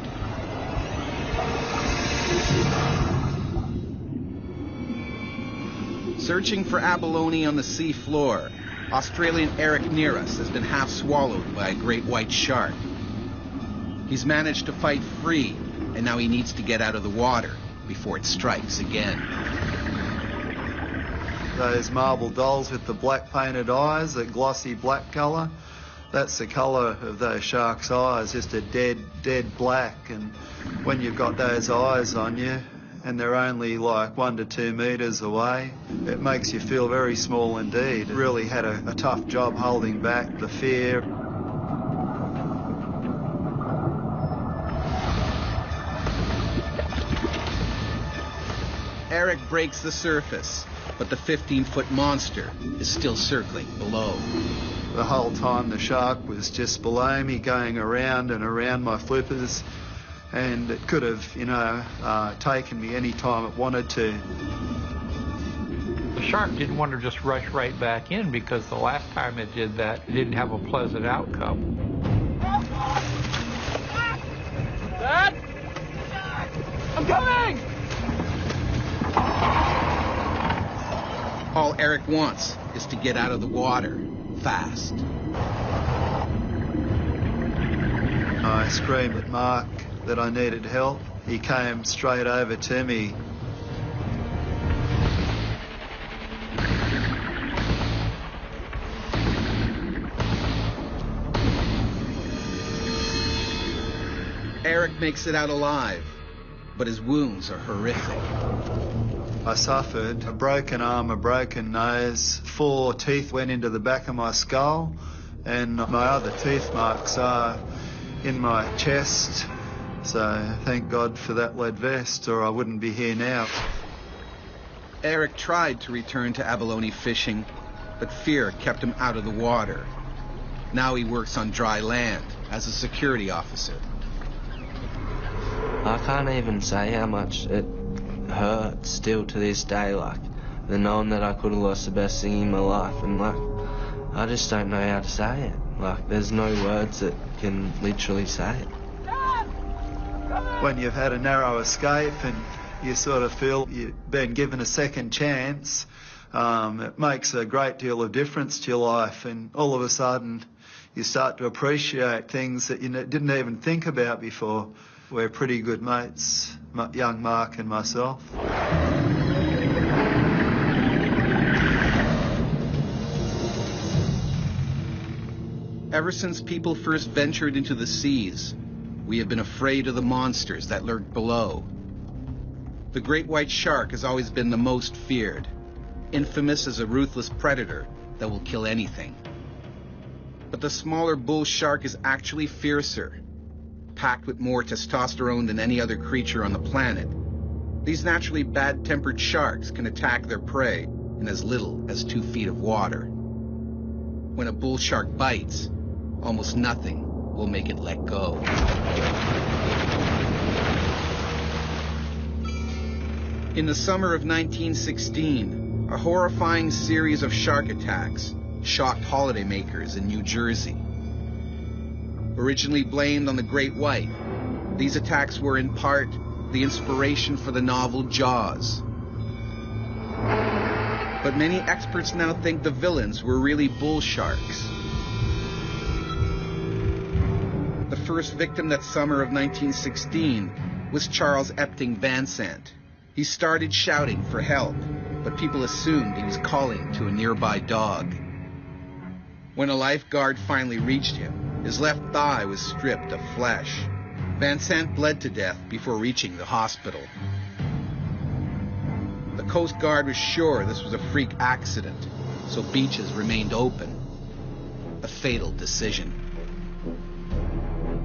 Searching for abalone on the sea floor, Australian Eric near us has been half swallowed by a great white shark. He's managed to fight free, and now he needs to get out of the water before it strikes again. Those marble dolls with the black painted eyes, that glossy black colour, that's the colour of those sharks' eyes, just a dead black. And when you've got those eyes on you and they're only like 1 to 2 metres away, it makes you feel very small indeed. It really had a tough job holding back the fear. Eric breaks the surface, but the 15-foot monster is still circling below. The whole time the shark was just below me, going around and around my flippers, and it could have, taken me any time it wanted to. The shark didn't want to just rush right back in because the last time it did that, it didn't have a pleasant outcome. Dad? I'm coming! All Eric wants is to get out of the water fast. I screamed at Mark that I needed help. He came straight over to me. Eric makes it out alive, but his wounds are horrific. I suffered a broken arm, a broken nose, 4 teeth went into the back of my skull, and my other teeth marks are in my chest. So thank God for that lead vest, or I wouldn't be here now. Eric tried to return to abalone fishing, but fear kept him out of the water. Now he works on dry land as a security officer. I can't even say how much it hurt still to this day, the knowing that I could have lost the best thing in my life, and I just don't know how to say it. There's no words that can literally say it. When you've had a narrow escape and you sort of feel you've been given a second chance, it makes a great deal of difference to your life, and all of a sudden you start to appreciate things that you didn't even think about before. We're pretty good mates, young Mark and myself. Ever since people first ventured into the seas, we have been afraid of the monsters that lurk below. The great white shark has always been the most feared, infamous as a ruthless predator that will kill anything. But the smaller bull shark is actually fiercer. Packed with more testosterone than any other creature on the planet, these naturally bad-tempered sharks can attack their prey in as little as 2 feet of water. When a bull shark bites, almost nothing will make it let go. In the summer of 1916, a horrifying series of shark attacks shocked holidaymakers in New Jersey. Originally blamed on the great white, these attacks were in part the inspiration for the novel Jaws. But many experts now think the villains were really bull sharks. The first victim that summer of 1916 was Charles Epting Vansant. He started shouting for help, but people assumed he was calling to a nearby dog. When a lifeguard finally reached him, his left thigh was stripped of flesh. Vansant bled to death before reaching the hospital. The Coast Guard was sure this was a freak accident, so beaches remained open. A fatal decision.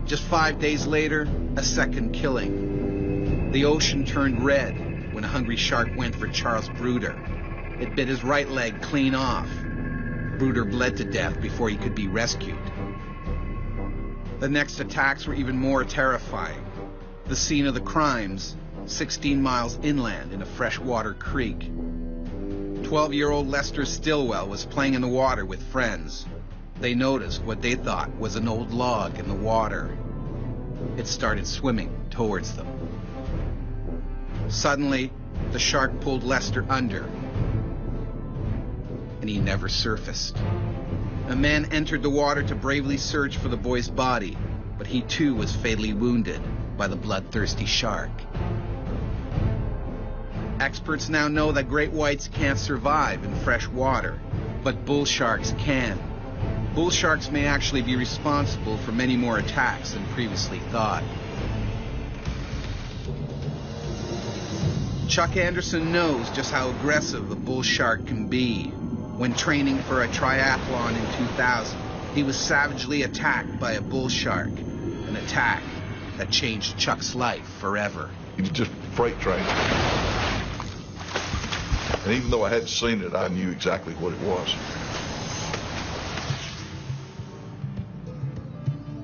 Just 5 days later, a second killing. The ocean turned red when a hungry shark went for Charles Bruder. It bit his right leg clean off. Bruder bled to death before he could be rescued. The next attacks were even more terrifying. The scene of the crimes, 16 miles inland in a freshwater creek. 12-year-old Lester Stillwell was playing in the water with friends. They noticed what they thought was an old log in the water. It started swimming towards them. Suddenly, the shark pulled Lester under, and he never surfaced. A man entered the water to bravely search for the boy's body, but he too was fatally wounded by the bloodthirsty shark. Experts now know that great whites can't survive in fresh water, but bull sharks can. Bull sharks may actually be responsible for many more attacks than previously thought. Chuck Anderson knows just how aggressive a bull shark can be. When training for a triathlon in 2000, he was savagely attacked by a bull shark, an attack that changed Chuck's life forever. He was just freight train. And even though I hadn't seen it, I knew exactly what it was.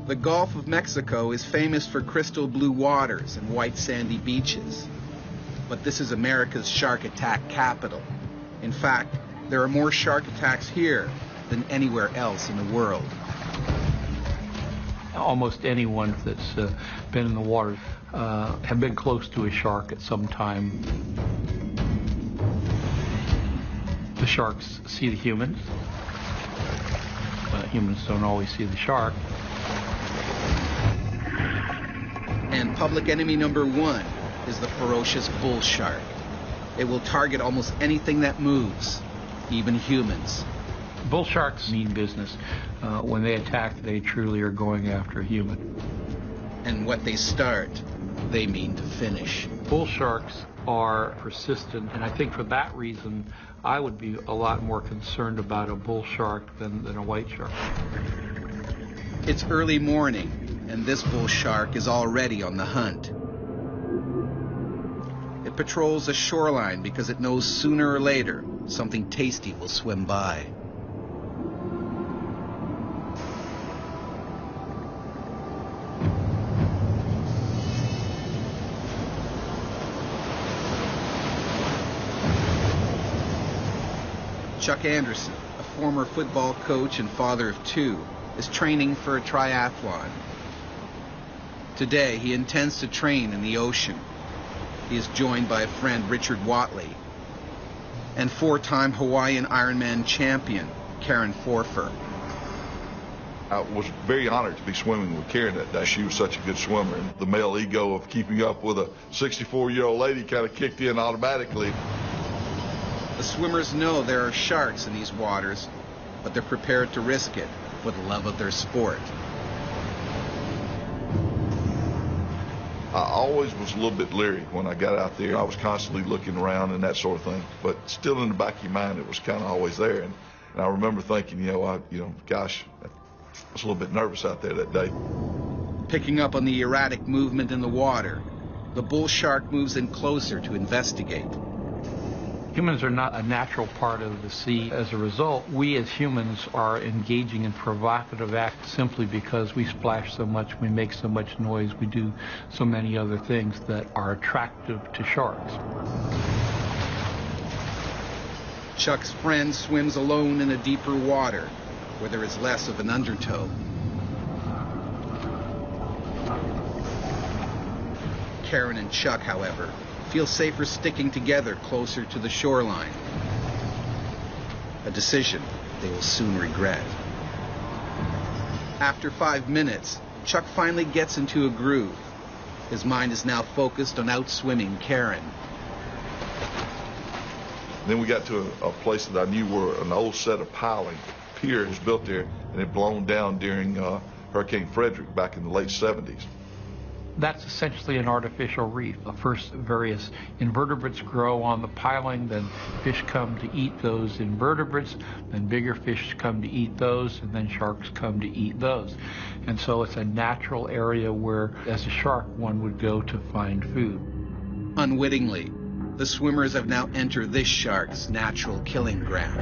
The Gulf of Mexico is famous for crystal blue waters and white sandy beaches. But this is America's shark attack capital. In fact, there are more shark attacks here than anywhere else in the world. Almost anyone that's been in the water have been close to a shark at some time. The sharks see the humans. Humans don't always see the shark. And public enemy number one is the ferocious bull shark. It will target almost anything that moves, even humans. Bull sharks mean business. When they attack, they truly are going after a human. And what they start, they mean to finish. Bull sharks are persistent, and I think for that reason, I would be a lot more concerned about a bull shark than a white shark. It's early morning, and this bull shark is already on the hunt. It patrols the shoreline because it knows sooner or later something tasty will swim by. Chuck Anderson, a former football coach and father of two, is training for a triathlon. Today, he intends to train in the ocean. He is joined by a friend, Richard Watley, and four-time Hawaiian Ironman champion, Karen Forfer. I was very honored to be swimming with Karen that day. She was such a good swimmer, and the male ego of keeping up with a 64-year-old lady kind of kicked in automatically. The swimmers know there are sharks in these waters, but they're prepared to risk it for the love of their sport. I always was a little bit leery when I got out there. I was constantly looking around and that sort of thing, but still in the back of your mind, it was kind of always there. And I remember thinking, gosh, I was a little bit nervous out there that day. Picking up on the erratic movement in the water, the bull shark moves in closer to investigate. Humans are not a natural part of the sea. As a result, we as humans are engaging in provocative acts simply because we splash so much, we make so much noise, we do so many other things that are attractive to sharks. Chuck's friend swims alone in a deeper water where there is less of an undertow. Karen and Chuck, however, feel safer sticking together closer to the shoreline. A decision they will soon regret. After 5 minutes, Chuck finally gets into a groove. His mind is now focused on outswimming Karen. Then we got to a place that I knew were an old set of piling. Pier was built there and it blown down during Hurricane Frederick back in the late 70s. That's essentially an artificial reef. First, various invertebrates grow on the piling, then fish come to eat those invertebrates, then bigger fish come to eat those, and then sharks come to eat those. And so it's a natural area where, as a shark, one would go to find food. Unwittingly, The swimmers have now entered this shark's natural killing ground.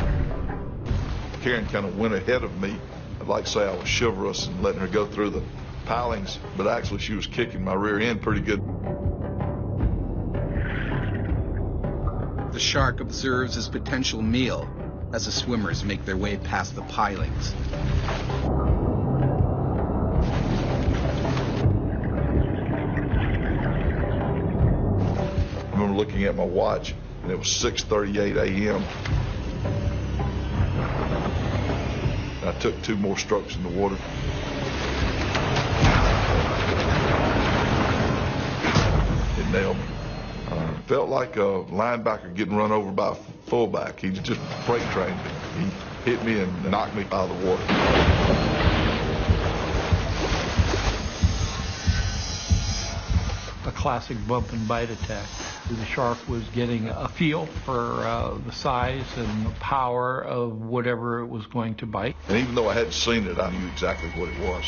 Karen kind of went ahead of me. I'd like to say I was chivalrous and letting her go through the pilings, but actually she was kicking my rear end pretty good. The shark observes his potential meal as the swimmers make their way past the pilings. I remember looking at my watch, and it was 6:38 a.m. I took 2 more strokes in the water. It nailed me. Felt like a linebacker getting run over by a fullback. He just freight trained me. He hit me and knocked me out of the water. A classic bump and bite attack. The shark was getting a feel for the size and the power of whatever it was going to bite. And even though I hadn't seen it, I knew exactly what it was.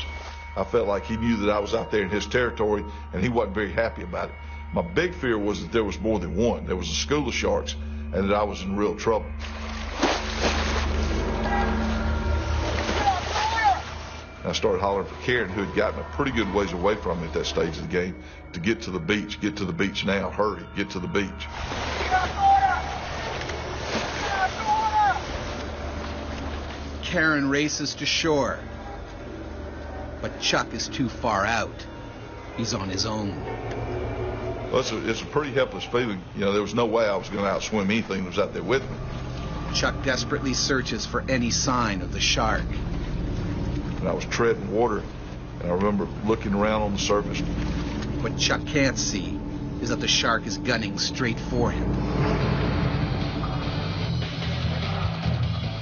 I felt like he knew that I was out there in his territory, and he wasn't very happy about it. My big fear was that there was more than one. There was a school of sharks, and that I was in real trouble. I started hollering for Karen, who had gotten a pretty good ways away from me at that stage of the game, to get to the beach. Get to the beach now. Hurry, get to the beach. Karen races to shore, but Chuck is too far out. He's on his own. Well, it's a pretty helpless feeling. You know, there was no way I was going to outswim anything that was out there with me. Chuck desperately searches for any sign of the shark. And I was treading water, and I remember looking around on the surface. What Chuck can't see is that the shark is gunning straight for him.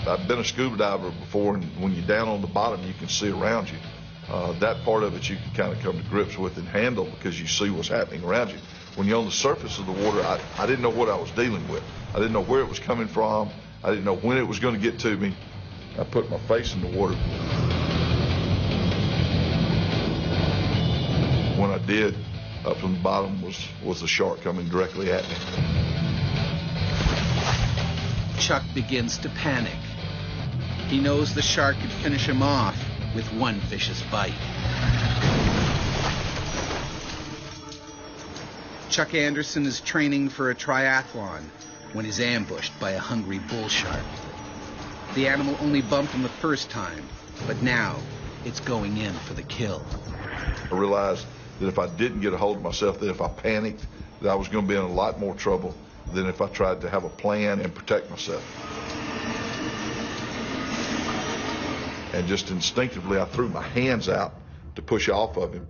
I've been a scuba diver before, and when you're down on the bottom, you can see around you. That part of it you can kind of come to grips with and handle because you see what's happening around you. When you're on the surface of the water, I didn't know what I was dealing with. I didn't know where it was coming from. I didn't know when it was going to get to me. I put my face in the water. When I did, up from the bottom was the shark coming directly at me. Chuck begins to panic. He knows the shark could finish him off with one vicious bite. Chuck Anderson is training for a triathlon when he's ambushed by a hungry bull shark. The animal only bumped him the first time, but now it's going in for the kill. I realized that if I didn't get a hold of myself, that if I panicked, that I was going to be in a lot more trouble than if I tried to have a plan and protect myself. And just instinctively, I threw my hands out to push off of him.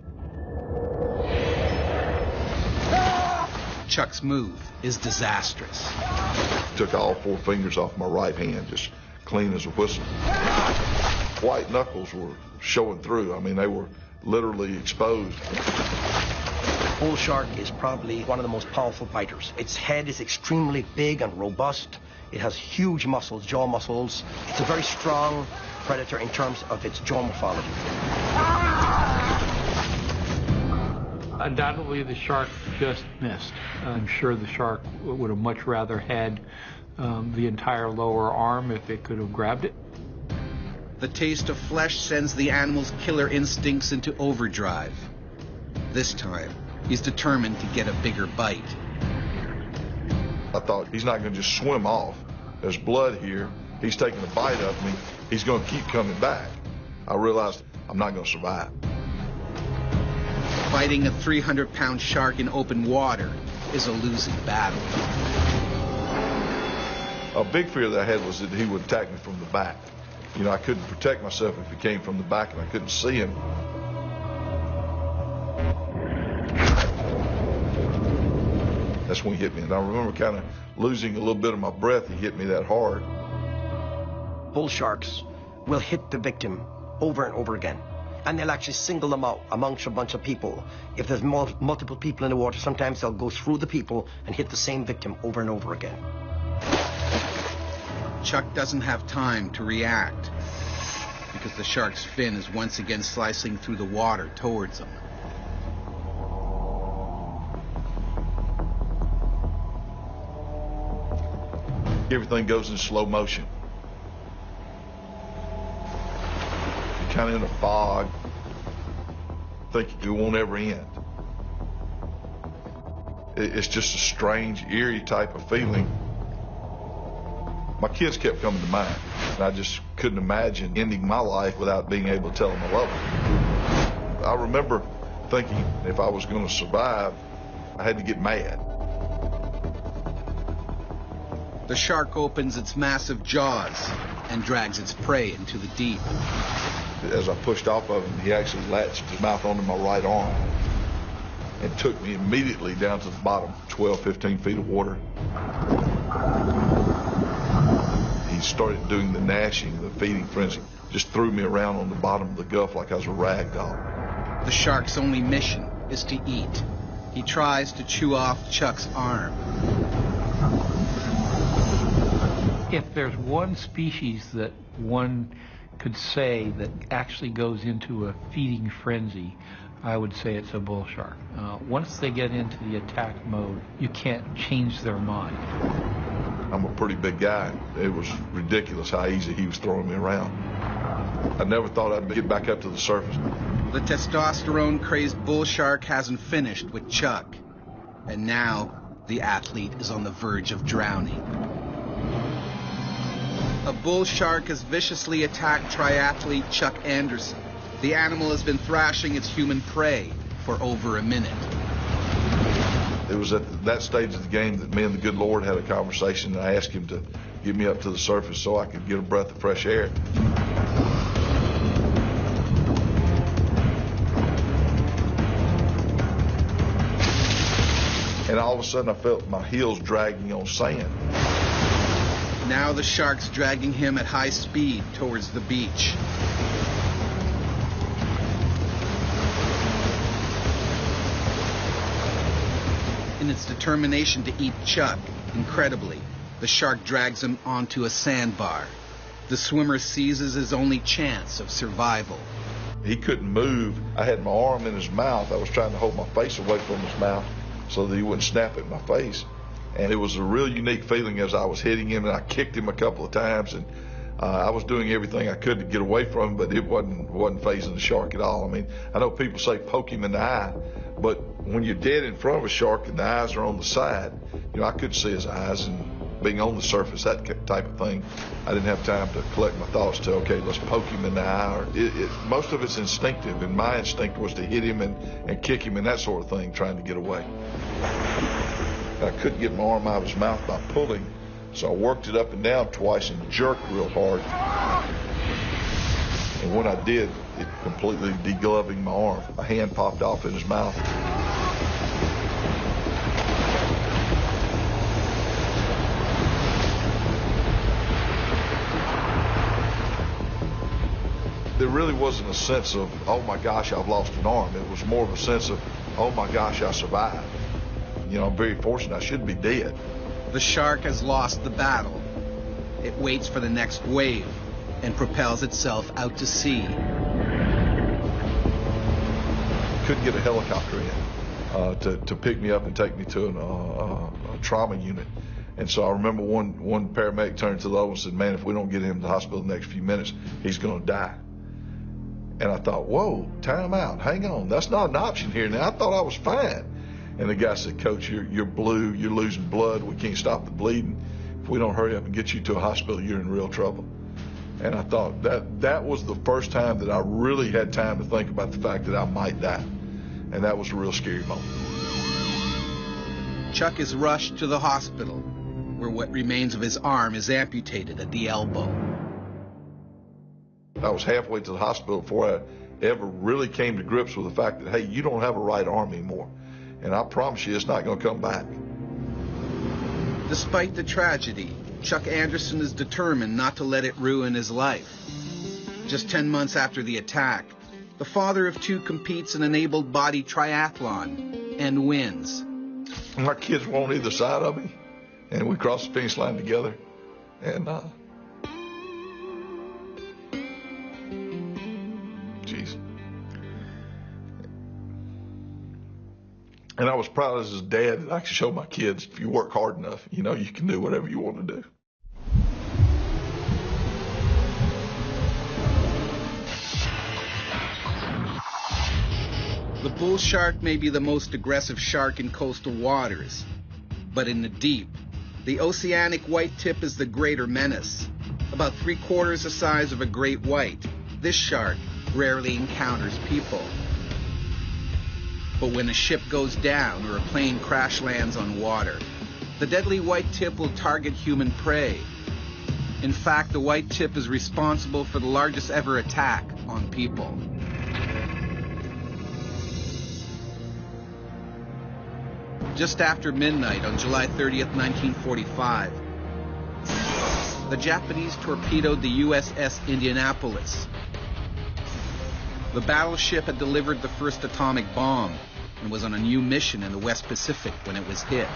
Chuck's move is disastrous. Took all 4 fingers off my right hand, just clean as a whistle. White knuckles were showing through. I mean, they were literally exposed. Bull shark is probably one of the most powerful biters. Its head is extremely big and robust. It has huge muscles, jaw muscles. It's a very strong predator in terms of its jaw morphology. Undoubtedly, the shark just missed. I'm sure the shark would have much rather had the entire lower arm if it could have grabbed it. The taste of flesh sends the animal's killer instincts into overdrive. This time, he's determined to get a bigger bite. I thought, he's not going to just swim off. There's blood here. He's taking a bite of me. He's going to keep coming back. I realized I'm not going to survive. Fighting a 300-pound shark in open water is a losing battle. A big fear that I had was that he would attack me from the back. You know, I couldn't protect myself if he came from the back and I couldn't see him. That's when he hit me. And I remember kind of losing a little bit of my breath. He hit me that hard. Bull sharks will hit the victim over and over again. And they'll actually single them out amongst a bunch of people. If there's multiple people in the water, sometimes they'll go through the people and hit the same victim over and over again. Chuck doesn't have time to react because the shark's fin is once again slicing through the water towards him. Everything goes in slow motion. You're kind of in a fog, thinking it won't ever end. It's just a strange, eerie type of feeling. My kids kept coming to mind, and I just couldn't imagine ending my life without being able to tell them I love them. I remember thinking if I was going to survive, I had to get mad. The shark opens its massive jaws and drags its prey into the deep. As I pushed off of him, he actually latched his mouth onto my right arm and took me immediately down to the bottom, 12, 15 feet of water. He started doing the gnashing, the feeding frenzy, just threw me around on the bottom of the Gulf like I was a rag doll. The shark's only mission is to eat. He tries to chew off Chuck's arm. If there's one species that one could say that actually goes into a feeding frenzy, I would say it's a bull shark. Once they get into the attack mode, you can't change their mind. I'm a pretty big guy. It was ridiculous how easy he was throwing me around. I never thought I'd get back up to the surface. The testosterone-crazed bull shark hasn't finished with Chuck. And now, the athlete is on the verge of drowning. A bull shark has viciously attacked triathlete Chuck Anderson. The animal has been thrashing its human prey for over a minute. It was at that stage of the game that me and the good Lord had a conversation, and I asked him to get me up to the surface so I could get a breath of fresh air. And all of a sudden I felt my heels dragging on sand. Now the shark's dragging him at high speed towards the beach. In its determination to eat Chuck, incredibly, the shark drags him onto a sandbar. The swimmer seizes his only chance of survival. He couldn't move. I had my arm in his mouth. I was trying to hold my face away from his mouth so that he wouldn't snap at my face. And it was a real unique feeling as I was hitting him, and I kicked him a couple of times, and I was doing everything I could to get away from him, but it wasn't fazing the shark at all. I mean, I know people say poke him in the eye, but when you're dead in front of a shark and the eyes are on the side, I couldn't see his eyes, and being on the surface, that type of thing, I didn't have time to collect my thoughts to, okay, let's poke him in the eye. Or most of it's instinctive, and my instinct was to hit him and kick him and that sort of thing, trying to get away. I couldn't get my arm out of his mouth by pulling, so I worked it up and down twice and jerked real hard. And when I did, it completely degloving my arm. A hand popped off in his mouth. There really wasn't a sense of, oh my gosh, I've lost an arm. It was more of a sense of, oh my gosh, I survived. I'm very fortunate. I should be dead. The shark has lost the battle. It waits for the next wave and propels itself out to sea. Couldn't get a helicopter in to pick me up and take me to a trauma unit. And so I remember one paramedic turned to the other and said, man, if we don't get him to the hospital in the next few minutes, he's going to die. And I thought, whoa, time out, hang on. That's not an option here now. I thought I was fine. And the guy said, Coach, you're blue, you're losing blood, we can't stop the bleeding. If we don't hurry up and get you to a hospital, you're in real trouble. And I thought that was the first time that I really had time to think about the fact that I might die. And that was a real scary moment. Chuck is rushed to the hospital, where what remains of his arm is amputated at the elbow. I was halfway to the hospital before I ever really came to grips with the fact that, hey, you don't have a right arm anymore. And I promise you, it's not going to come back. Despite the tragedy, Chuck Anderson is determined not to let it ruin his life. Just 10 months after the attack, the father of two competes in an able-bodied triathlon and wins. My kids were on either side of me, and we crossed the finish line together. And, geez. And I was proud as his dad that I could show my kids, if you work hard enough, you can do whatever you want to do. The bull shark may be the most aggressive shark in coastal waters, but in the deep, the oceanic white tip is the greater menace. About 3/4 the size of a great white, this shark rarely encounters people. But when a ship goes down or a plane crash lands on water, the deadly white tip will target human prey. In fact, the white tip is responsible for the largest ever attack on people. Just after midnight on July 30th, 1945, the Japanese torpedoed the USS Indianapolis. The battleship had delivered the first atomic bomb and was on a new mission in the West Pacific when it was hit.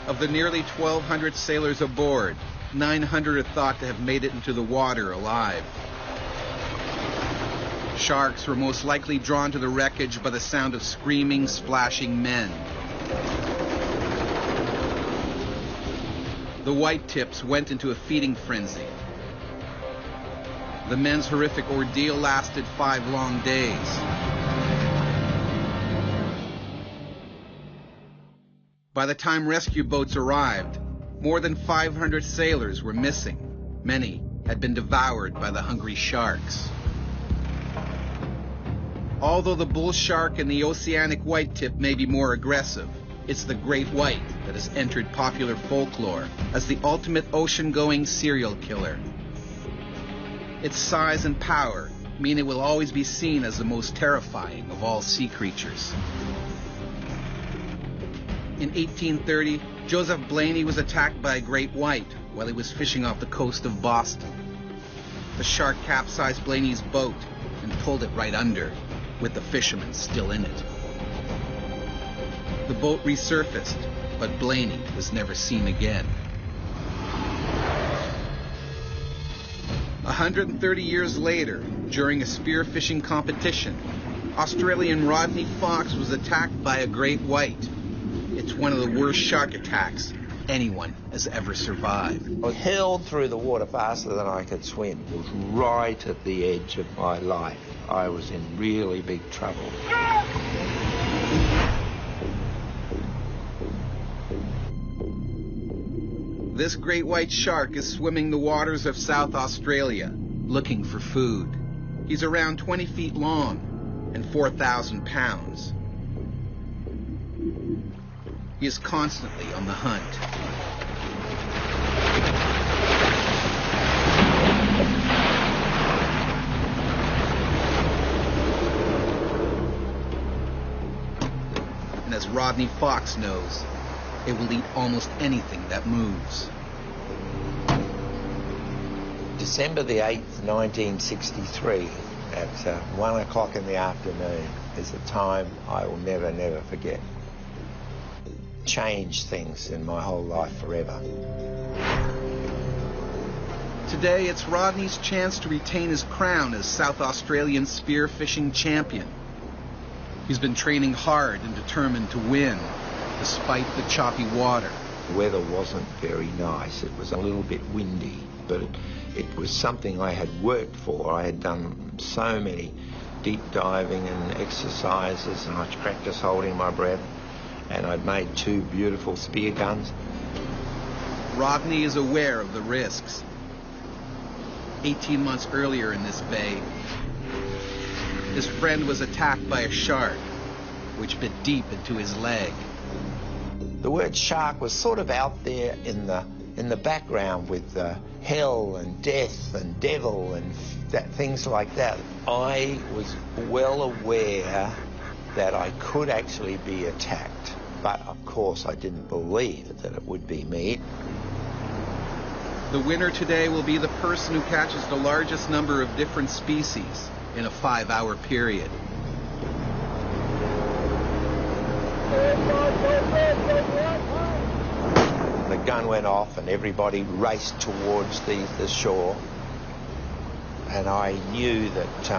Of the nearly 1,200 sailors aboard, 900 are thought to have made it into the water alive. Sharks were most likely drawn to the wreckage by the sound of screaming, splashing men. The white tips went into a feeding frenzy. The men's horrific ordeal lasted 5 long days. By the time rescue boats arrived, more than 500 sailors were missing. Many had been devoured by the hungry sharks. Although the bull shark and the oceanic white tip may be more aggressive, it's the great white that has entered popular folklore as the ultimate ocean-going serial killer. Its size and power mean it will always be seen as the most terrifying of all sea creatures. In 1830, Joseph Blaney was attacked by a great white while he was fishing off the coast of Boston. The shark capsized Blaney's boat and pulled it right under, with the fisherman still in it. The boat resurfaced, but Blaney was never seen again. 130 years later, during a spearfishing competition, Australian Rodney Fox was attacked by a great white. It's one of the worst shark attacks anyone has ever survived. I was hurled through the water faster than I could swim. It was right at the edge of my life. I was in really big trouble. This great white shark is swimming the waters of South Australia, looking for food. He's around 20 feet long and 4,000 pounds. He is constantly on the hunt. And as Rodney Fox knows, it will eat almost anything that moves. December the 8th, 1963, at 1 o'clock in the afternoon, is a time I will never, never forget. Changed things in my whole life forever. Today, it's Rodney's chance to retain his crown as South Australian spearfishing champion. He's been training hard and determined to win, despite the choppy water. The weather wasn't very nice. It was a little bit windy, but it was something I had worked for. I had done so many deep diving and exercises, and I practiced holding my breath, and I'd made 2 beautiful spear guns. Rodney is aware of the risks. 18 months earlier in this bay, his friend was attacked by a shark, which bit deep into his leg. The word shark was sort of out there in the background with hell and death and devil and things like that. I was well aware that I could actually be attacked, but of course I didn't believe that it would be me. The winner today will be the person who catches the largest number of different species in a 5-hour period. The gun went off and everybody raced towards the shore, and I knew that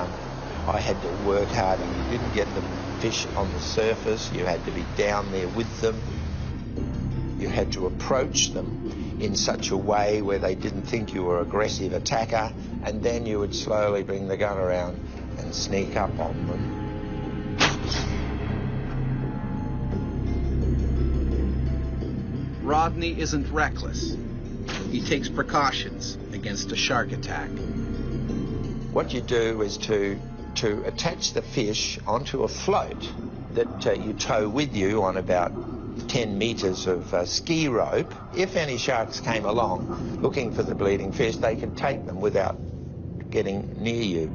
I had to work hard. You didn't get the fish on the surface, you had to be down there with them. You had to approach them in such a way where they didn't think you were an aggressive attacker, and then you would slowly bring the gun around and sneak up on them. Rodney isn't reckless. He takes precautions against a shark attack. What you do is to attach the fish onto a float that you tow with you on about 10 metres of ski rope. If any sharks came along looking for the bleeding fish, they could take them without getting near you.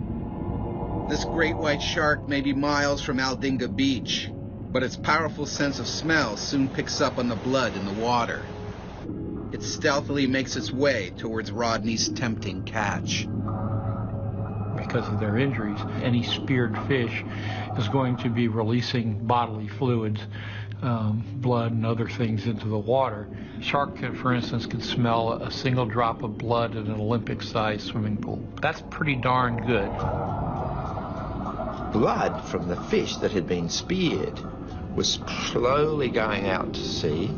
This great white shark may be miles from Aldinga Beach, but its powerful sense of smell soon picks up on the blood in the water. It stealthily makes its way towards Rodney's tempting catch. Because of their injuries, any speared fish is going to be releasing bodily fluids, blood and other things into the water. Shark, for instance, can smell a single drop of blood in an Olympic-sized swimming pool. That's pretty darn good. Blood from the fish that had been speared was slowly going out to sea.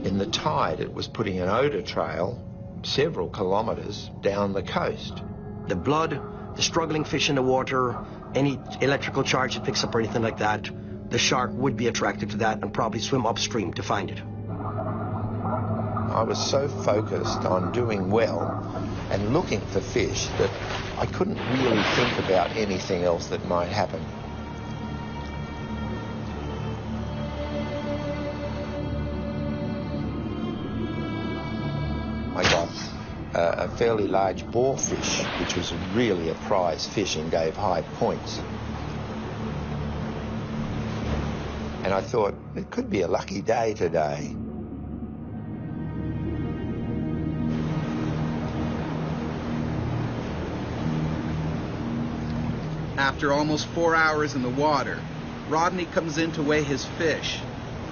In the tide, it was putting an odour trail several kilometres down the coast. The blood, the struggling fish in the water, any electrical charge it picks up or anything like that, the shark would be attracted to that and probably swim upstream to find it. I was so focused on doing well and looking for fish that I couldn't really think about anything else that might happen. I got a fairly large boarfish, which was really a prize fish and gave high points. And I thought, it could be a lucky day today. After almost 4 hours in the water, Rodney comes in to weigh his fish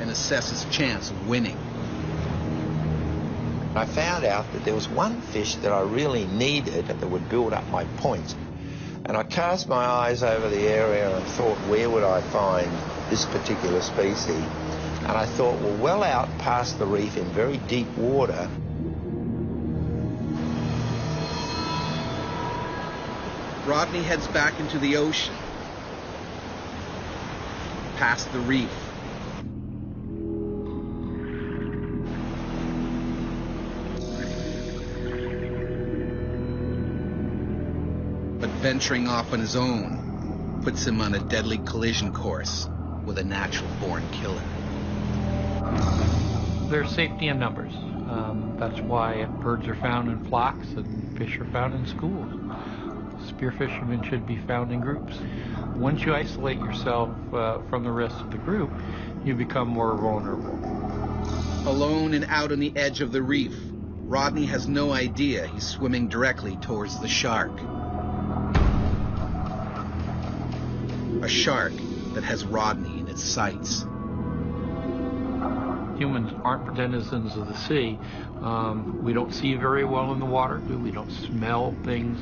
and assess his chance of winning. I found out that there was one fish that I really needed that would build up my points. And I cast my eyes over the area and thought, where would I find this particular species? And I thought, well out past the reef in very deep water, Rodney heads back into the ocean, past the reef. But venturing off on his own puts him on a deadly collision course with a natural-born killer. There's safety in numbers. That's why birds are found in flocks and fish are found in schools. Spearfishermen should be found in groups. Once you isolate yourself from the rest of the group, you become more vulnerable. Alone and out on the edge of the reef, Rodney has no idea he's swimming directly towards the shark. A shark that has Rodney in its sights. Humans aren't denizens of the sea. We don't see very well in the water. We don't smell things.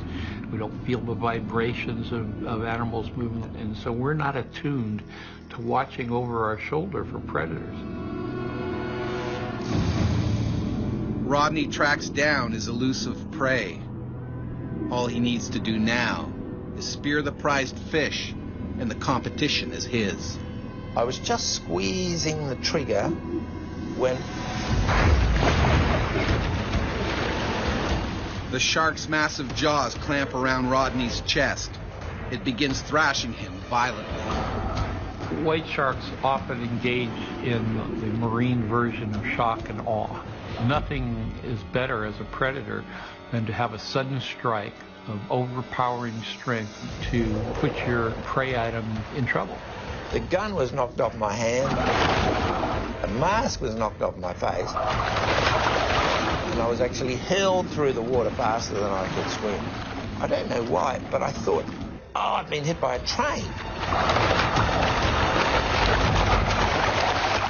We don't feel the vibrations of animals moving. And so we're not attuned to watching over our shoulder for predators. Rodney tracks down his elusive prey. All he needs to do now is spear the prized fish, and the competition is his. I was just squeezing the trigger when the shark's massive jaws clamp around Rodney's chest. It begins thrashing him violently. White sharks often engage in the marine version of shock and awe. Nothing is better as a predator than to have a sudden strike of overpowering strength to put your prey item in trouble. The gun was knocked off my hand, the mask was knocked off my face, and I was actually hurled through the water faster than I could swim. I don't know why, but I thought, oh, I've been hit by a train.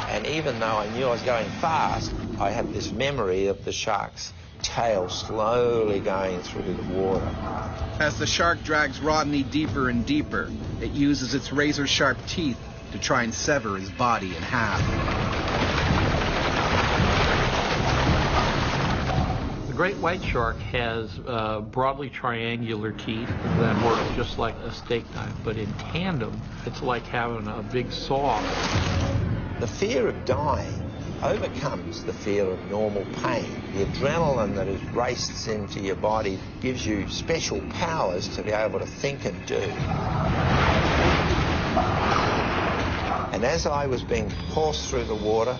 And even though I knew I was going fast, I had this memory of the shark's tail slowly going through the water. As the shark drags Rodney deeper and deeper, it uses its razor-sharp teeth to try and sever his body in half. great white shark has broadly triangular teeth that work just like a steak knife, but in tandem, it's like having a big saw. The fear of dying overcomes the fear of normal pain. The adrenaline that is raced into your body gives you special powers to be able to think and do. And as I was being forced through the water,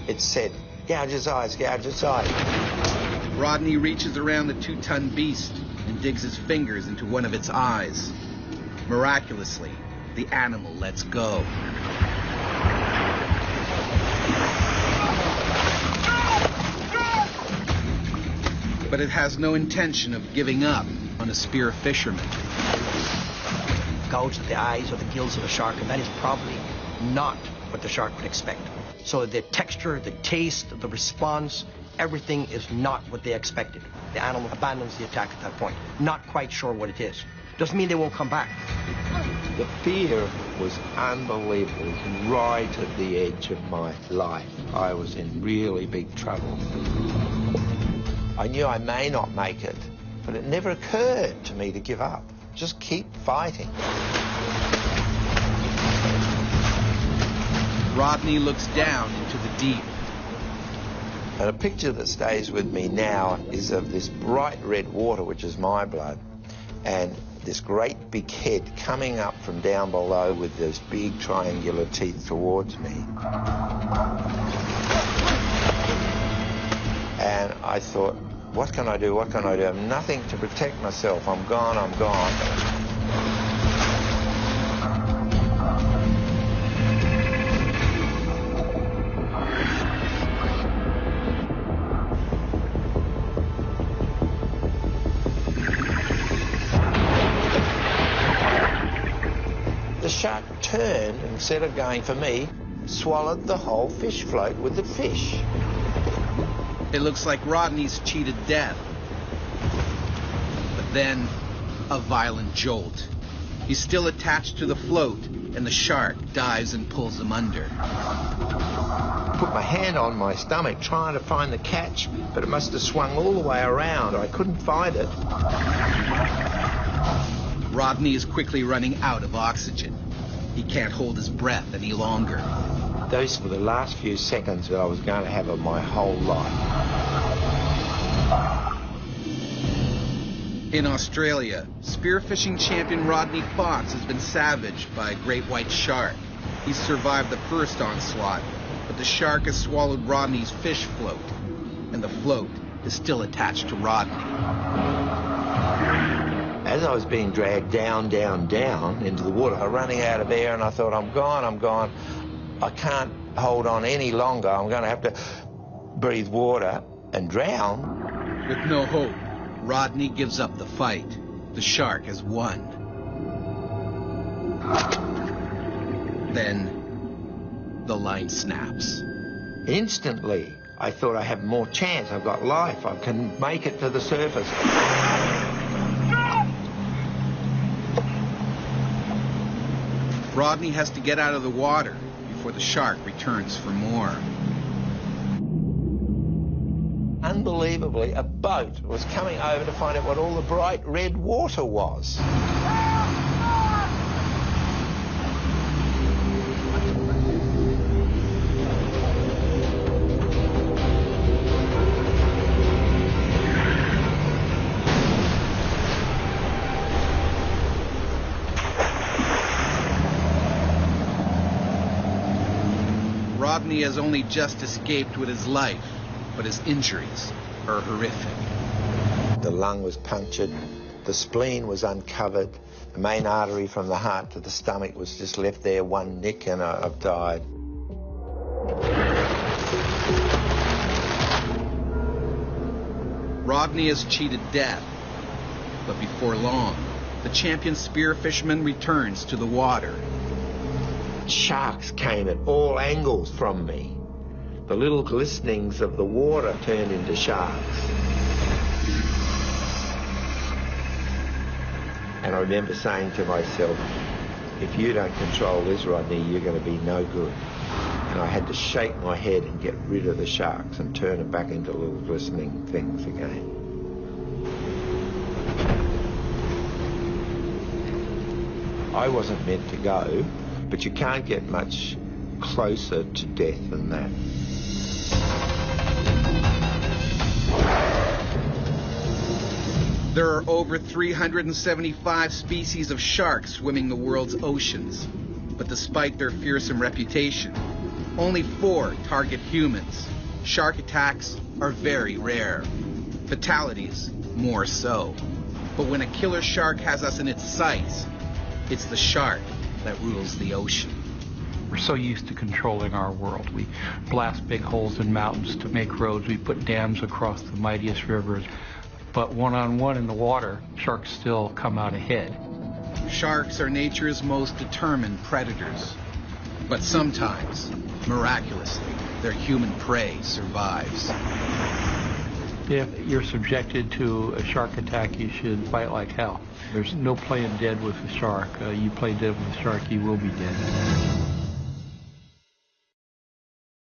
it said, "Gouge his eyes, gouge his eyes." Rodney reaches around the 2-ton beast and digs his fingers into one of its eyes. Miraculously, the animal lets go. But it has no intention of giving up on a spear fisherman. Gouge at the eyes or the gills of a shark, and that is probably not what the shark would expect. So the texture, the taste, the response, everything is not what they expected. The animal abandons the attack at that point, not quite sure what it is. Doesn't mean they won't come back. The fear was unbelievable. It was right at the edge of my life. I was in really big trouble. I knew I may not make it, but it never occurred to me to give up. Just keep fighting. Rodney looks down into the deep. And a picture that stays with me now is of this bright red water, which is my blood, and this great big head coming up from down below with those big triangular teeth towards me. And I thought, what can I do? What can I do? I have nothing to protect myself. I'm gone, I'm gone. The shark turned, and instead of going for me, swallowed the whole fish float with the fish. It looks like Rodney's cheated death. But then, a violent jolt. He's still attached to the float, and the shark dives and pulls him under. Put my hand on my stomach trying to find the catch, but it must have swung all the way around. I couldn't find it. Rodney is quickly running out of oxygen. He can't hold his breath any longer. Those were the last few seconds that I was going to have of my whole life. In Australia, spearfishing champion Rodney Fox has been savaged by a great white shark. He's survived the first onslaught, but the shark has swallowed Rodney's fish float, and the float is still attached to Rodney. As I was being dragged down, down, down into the water, I was running out of air, and I thought, I'm gone, I'm gone. I can't hold on any longer. I'm going to have to breathe water and drown. With no hope, Rodney gives up the fight. The shark has won. Then, the line snaps. Instantly, I thought I have more chance. I've got life. I can make it to the surface. Rodney has to get out of the water before the shark returns for more. Unbelievably, a boat was coming over to find out what all the bright red water was. Rodney has only just escaped with his life, but his injuries are horrific. The lung was punctured, the spleen was uncovered, the main artery from the heart to the stomach was just left there, one nick, and I've died. Rodney has cheated death, but before long, the champion spearfisherman returns to the water. Sharks came at all angles from me. The little glistenings of the water turned into sharks. And I remember saying to myself, if you don't control this, Rodney, you're going to be no good. And I had to shake my head and get rid of the sharks and turn them back into little glistening things again. I wasn't meant to go, but you can't get much closer to death than that. There are over 375 species of sharks swimming the world's oceans. But despite their fearsome reputation, only 4 target humans. Shark attacks are very rare. Fatalities, more so. But when a killer shark has us in its sights, it's the shark that rules the ocean. We're so used to controlling our world. We blast big holes in mountains to make roads. We put dams across the mightiest rivers. But one-on-one in the water, sharks still come out ahead. Sharks are nature's most determined predators. But sometimes, miraculously, their human prey survives. If you're subjected to a shark attack, you should fight like hell. There's no playing dead with a shark. You play dead with a shark, you will be dead.